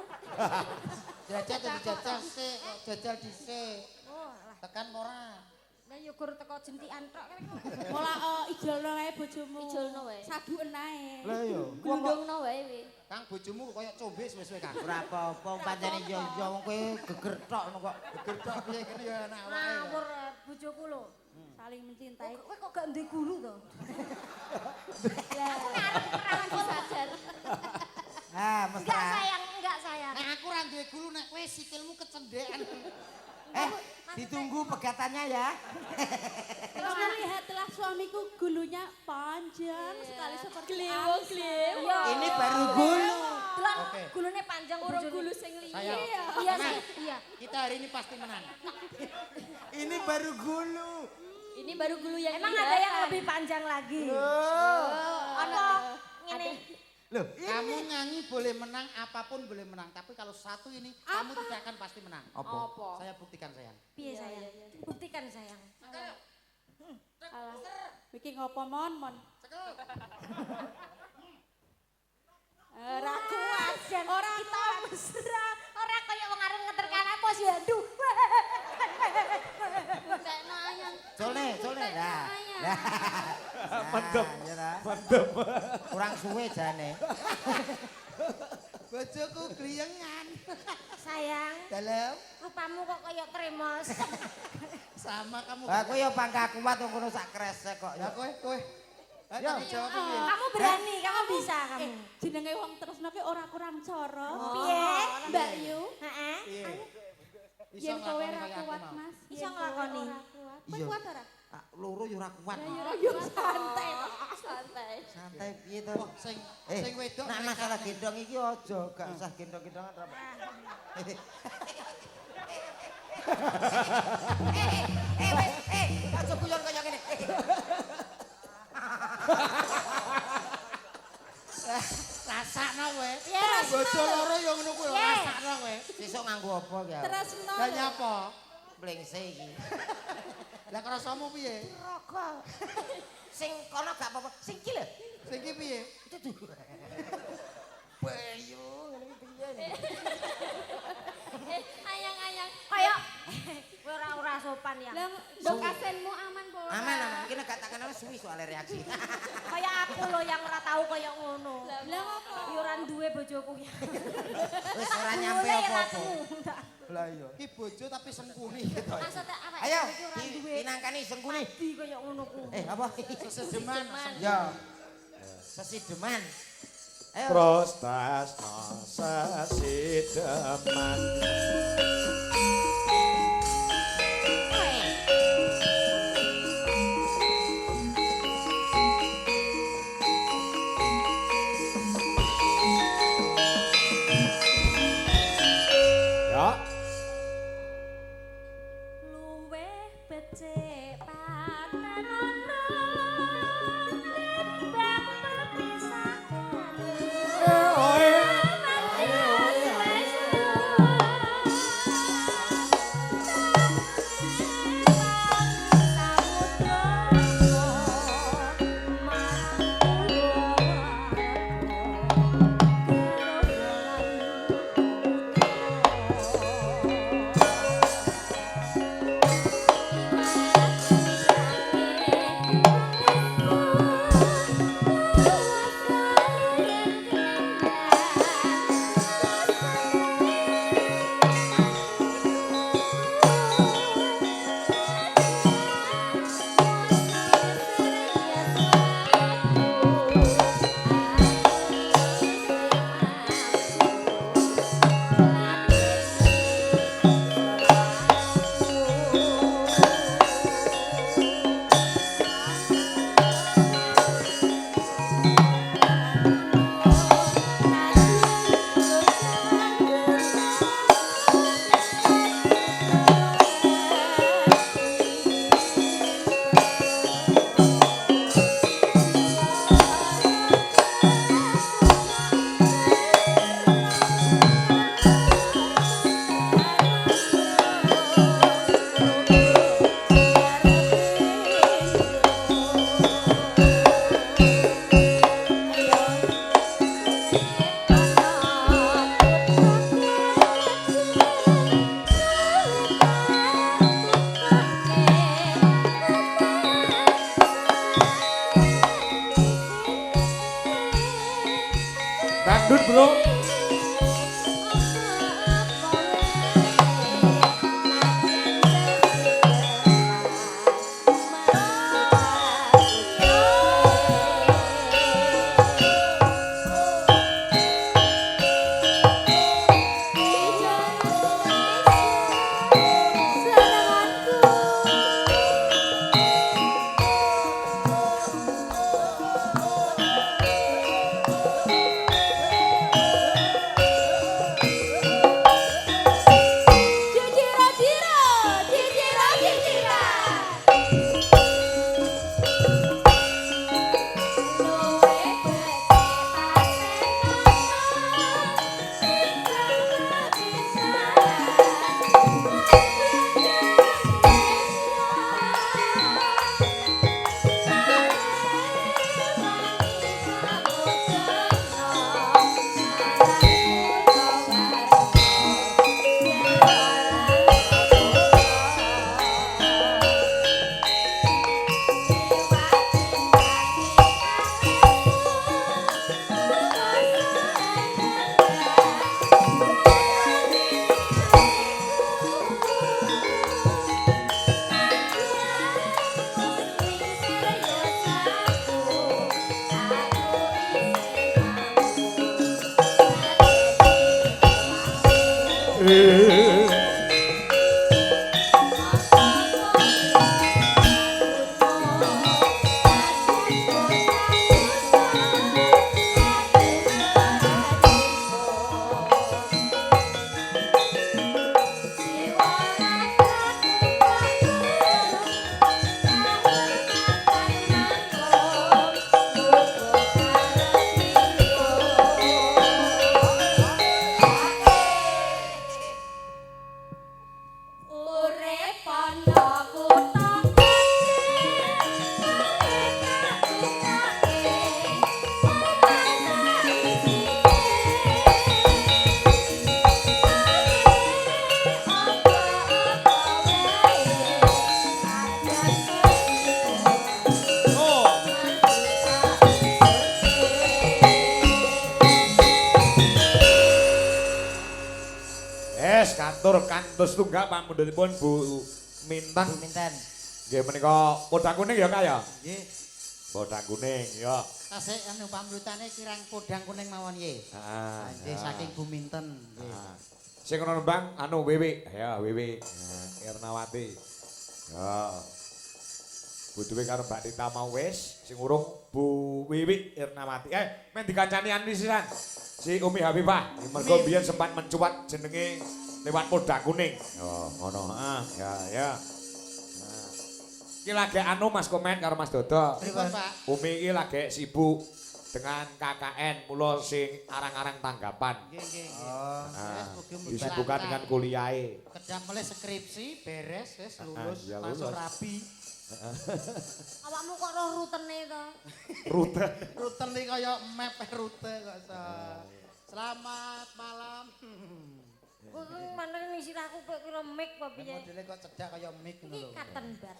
jajal jadi jajal sik kok jajal dhisik Oh, alah. tekan ora Lah yo gur teko jentikan tok. Mola ijolno wae bojomu. Ijolno wae. Saduen ae. Lah yo. Gundungno wae wi. Kang bojomu koyo combe suwe-suwe Kang Ora apa-apa pancene yo wong kowe geger tok kok. geger tok piye kene yo enak awake Ngawur bojoku lho. Saling mencintai. Kowe kok gak ndek guru to? Lah, aku ngarep perawan sadar. Mesra. Enggak sayang. nek aku ra duwe gulu nek kowe sikilmu kecendekan Ditunggu pegatannya ya. Terus lihatlah suamiku gulunya panjang sekali seperti Gliwung, angsa. gliwung. Iya. Ini baru gulu. Delok Oke. gulune panjang Urung bojone. gulu sing liya. Sayang. Iya sih, iya. kita hari ini pasti menang Ini baru gulu. Ini baru gulu yang Emang ada yang lebih panjang lagi? Ono ngene. Loh, kamu nyanyi boleh menang apapun boleh menang tapi kalau satu ini kamu tidak akan pasti menang apa? saya buktikan sayang Piye sayang? Buktikan sayang. Alah. Iki ngopo mon? Ora kuat. Ora kita mesra. Ora kaya wong arep ngeterkan posyandu. Butekno ayang. Solne. Nah. Mendem. Ya ra. Mendem. Kurang suwe jane. bojoku gliyengan Sayang, dalam rupamu kok kaya kremos. sama kamu Lah kowe ya pangka kuat wong kono sak kresek kok. ya kowe Ya. jawab piye Kamu berani, kamu bisa kamu. Jenenge wong tresno ki ora kurang cara. Piye? Mbak Yu. Heeh. piye iso Yen kowe nglakoni ora kaya aku kuat, mau Mas. Iso Yen kowe nglakoni. ora kuat. Kowe Iya. kuat ora? Loro yo ora kuat. Yo santai, santai. Santai piye to? Sing wedok nek masalah gendong iki aja, gak usah gendong-gendongan ra. Aja guyon kaya ngene. Rasakno kowe. Yes. Bojo loro yo ngono kuwi rasakno kowe. Sesuk nganggo apa ki? Tresno. Lah nyapa? Blengse iki. Lah krasamu piye? Rokok. Sing kono gak apa-apa, sing iki lho. Sing iki piye? Bayu ngene iki piye? Ayang-ayang. Kaya kowe ora sopan ya. Lah dokasenmu aman po. Aman. Iki nek gak tak kenal suwi soal reaksi. Kaya aku lho yang ora tahu kaya ngono. Lah ngopo? Ya ora duwe bojoku ya. Wis ora nyampe apa-apa. Lah iya. Ki bojo tapi sengkuni gitu. Maksudnya apa? Ayo, iki ora duwe. pinangkani sengkuni. Di kaya ngono ku. Apa? Sesedeman. Ya. Sesideman. Ayo. Prostasno sesideman. Ya. Luweh becik panenono timbang perpisahan. Dangdut, Bro. matur kantos tunggak pamundhutipun Bu Minten. Bu Minten. Nggih menika podang kuning ya Kak ya? Nggih. Podang kuning ya. Tasik anu pamrutane kirang podang kuning mawon nggih. Heeh. Nggih saking Bu Minten nggih. Sing ana nembang anu Wiwi, ya Wiwi Irnawati. Ya. Butuhe karo Mbak Tita mau wis, sing urung Bu Wiwi Irnawati. Men dikancani anu sisan. Si Umi Habibah, mergo biyen sempat mencuat jenenge lewat podang kuning. Oh, ngono. Ya. Iki lagi anu Mas komen karo Mas Dodo. Pripun Pak? Umi iki lagi sibuk dengan KKN mula sing arang-arang tanggapan. Nggih. Oh. Disibukkan dengan kuliahe. Kedap melih skripsi beres wis lulus, Ya, masuk lulus. rapi. Awakmu kok roh rutene to? Rute. Rute iki kaya map rute kok iso. Selamat malam. Kuwi mana ning sirahku kok kira mik apa piye? Modele kok cedak kaya mic ngono Iki lho. katen bar.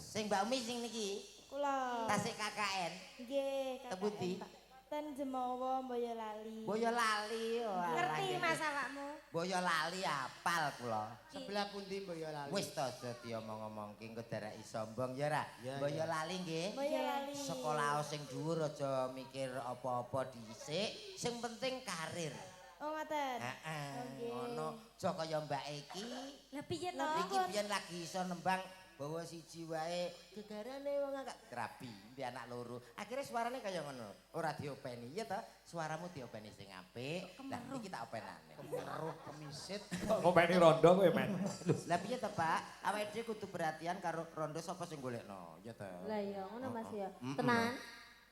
Sing Mbak Umi sing niki Kula. tasik KKN. Nggih, Tepundi? Pak. Ten Jemawa Boyolali. Boyolali. Ngerti Mas awakmu? Boyolali apal kula. Sebelah pundi Boyolali? Wis to aja diomong-omongke engko dereki sombong ya ra. Ya, Boyolali nggih. Boyolali. Sekolah sing dhuwur aja mikir apa-apa dhisik, sing penting karir. Oh, ngoten. Heeh. Nggih. Ngono aja kaya Mbak Eki. Lah piye to? Iki biyen lagi iso nembang bawa siji wae gegarane wong angkat rapi mbek anak loro. Akhirnya suarane kaya ngono. Ora diopeni. Iya ta? Suaramu diopeni sing apik. Lah iki tak openane. Kemeruh kemisit. Ngopeni rondo kowe men. Lah piye to, Pak? Awake dhewe kudu perhatian karo rondo sapa sing golekno. Ya ta. Lah iya ngono Mas ya. Tenan.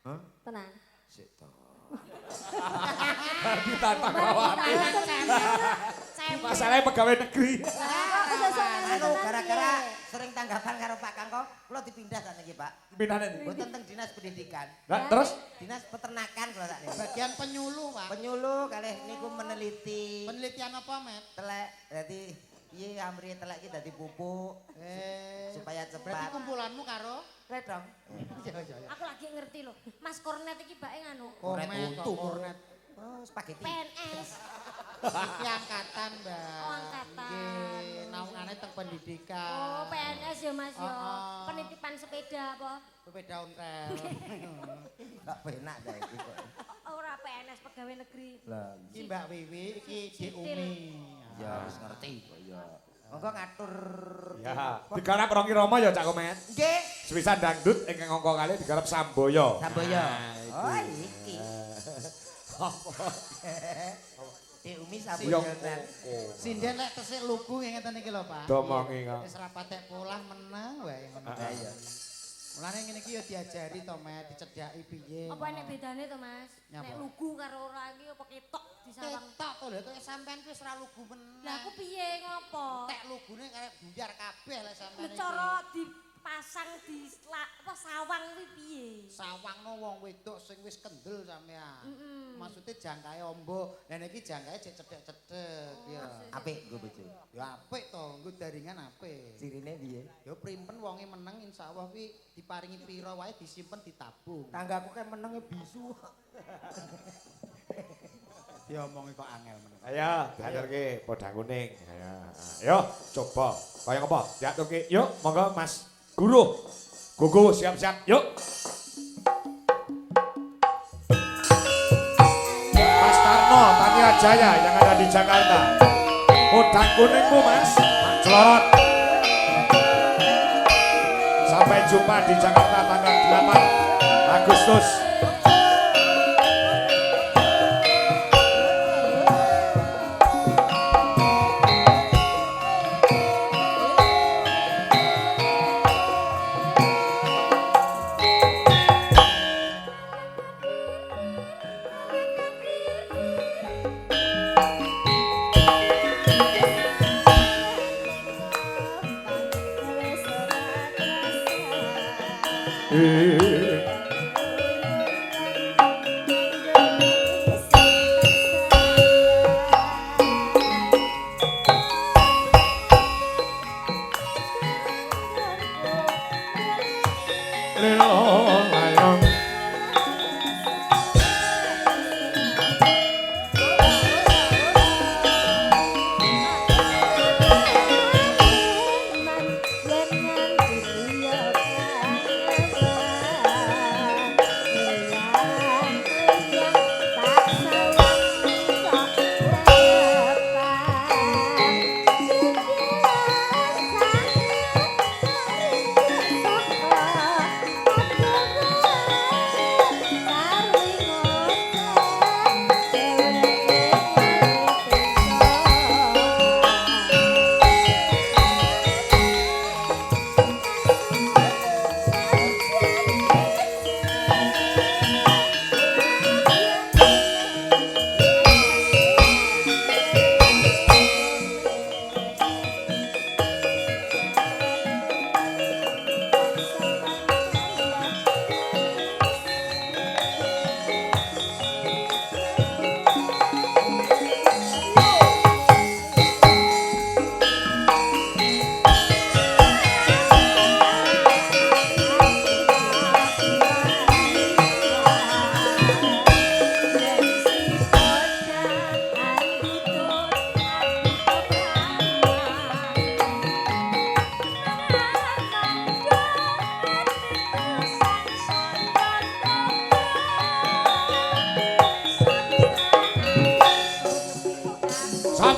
Hah? Tenan. Sik to. Ditantang awake. Masalahnya pegawai negeri. Anu gara-gara sering tanggapan karo Pak Kangko, kula dipindah sakniki, Pak. Pimpinane ndi? Mboten teng Dinas Pendidikan. Lah terus Dinas Peternakan kula sakniki. Bagian penyuluh, Pak. Penyuluh kalih niku meneliti Penelitian apa, Met? telek. Dadi piye amri telek iki dadi pupuk supaya Berarti cepat. kumpulanmu karo Redong. Aku lagi ngerti loh. Mas Kornet iki bae nganu. Kornet Komet, untu. kornet. Oh, spaghetti. PNS. Iki angkatan, Mbak. Oh, angkatan. Nggih, naungane teng pendidikan. Oh, PNS ya Mas ya. Oh. Penitipan sepeda apa? Sepeda ontel. Gak penak ta iki kok. Ora PNS pegawai negeri. Lah, Iki Mbak Wiwi, iki Dik Umi. ya wis ngerti kok ya. Monggo ngatur. ya digarap Rongki Rama ya Cak Komet. Nggih. Sewisan dangdut ingkang angka kali digarap Samboyo. Samboyo. Nah, Oh, iki. Dik Umi Yo. Samboyo ten. Sinden lek tesik lugu ngeten iki lho, Pak. Domongi kok. Wis ra patek polah menang wae ngono. Ha iya. Mulane ngene iki ya diajari to, Met, dicedhaki piye. Apa enek bedane to Mas? Nyapa? Nek lugu karo ora iki apa ketok disawang. Ketok to lho, kok sampean wis ra lugu menang. Lah aku piye ngopo? tek lugune karek buyar kabeh lek sampean Lah iki. cara dipasang di apa sawang kuwi piye? Sawangno wong wedok sing wis kendel sampean. Mm-mm. Maksude jangkae ombo. Lah niki jangkae cek cedhek-cedhek ya. Apik nggo bojo. Ya apik to, nggo daringan apik. Cirine piye? Ya primpen wonge meneng insyaallah kuwi diparingi pira wae disimpen ditabung. Tanggaku kayak menenge bisu. Diomongi kok angel meneng. Ayo, diaturke podang kuning. Ayo, coba. Kaya apa? Diaturke. Yuk, monggo Mas Guru. Gugu siap-siap. Yuk. Mas Tarno, Tania Jaya yang ada di Jakarta. Podang kuningmu Mas, Celorot. Sampai jumpa di Jakarta tanggal 8 Agustus.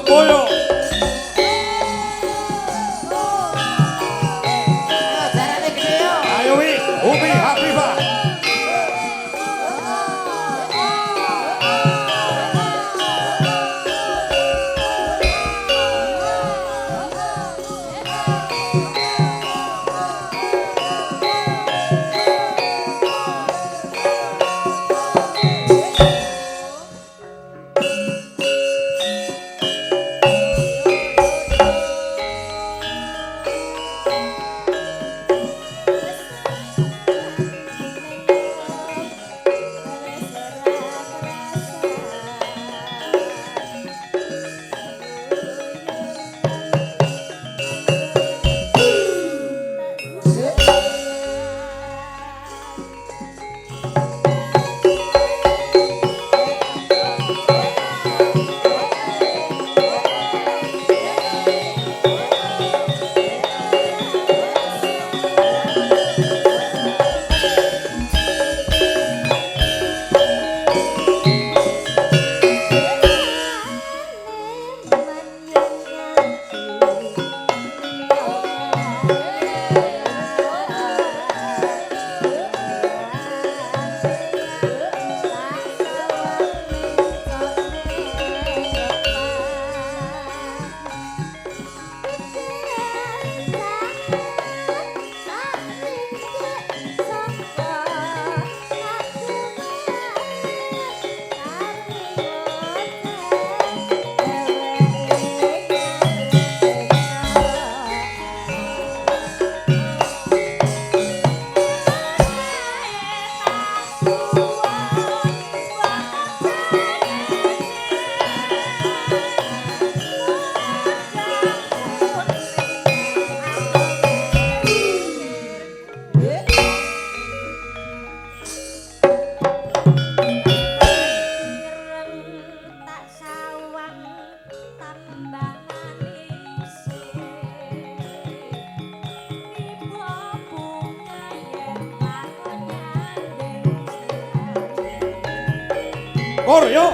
Boyo. Jarane gede yo. Ayo wi, Umi Habibah. Koryo.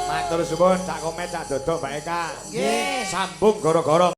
Matur suwun, cak komet cak dodok Mbak Eka. Nggih. Sambung gara-gara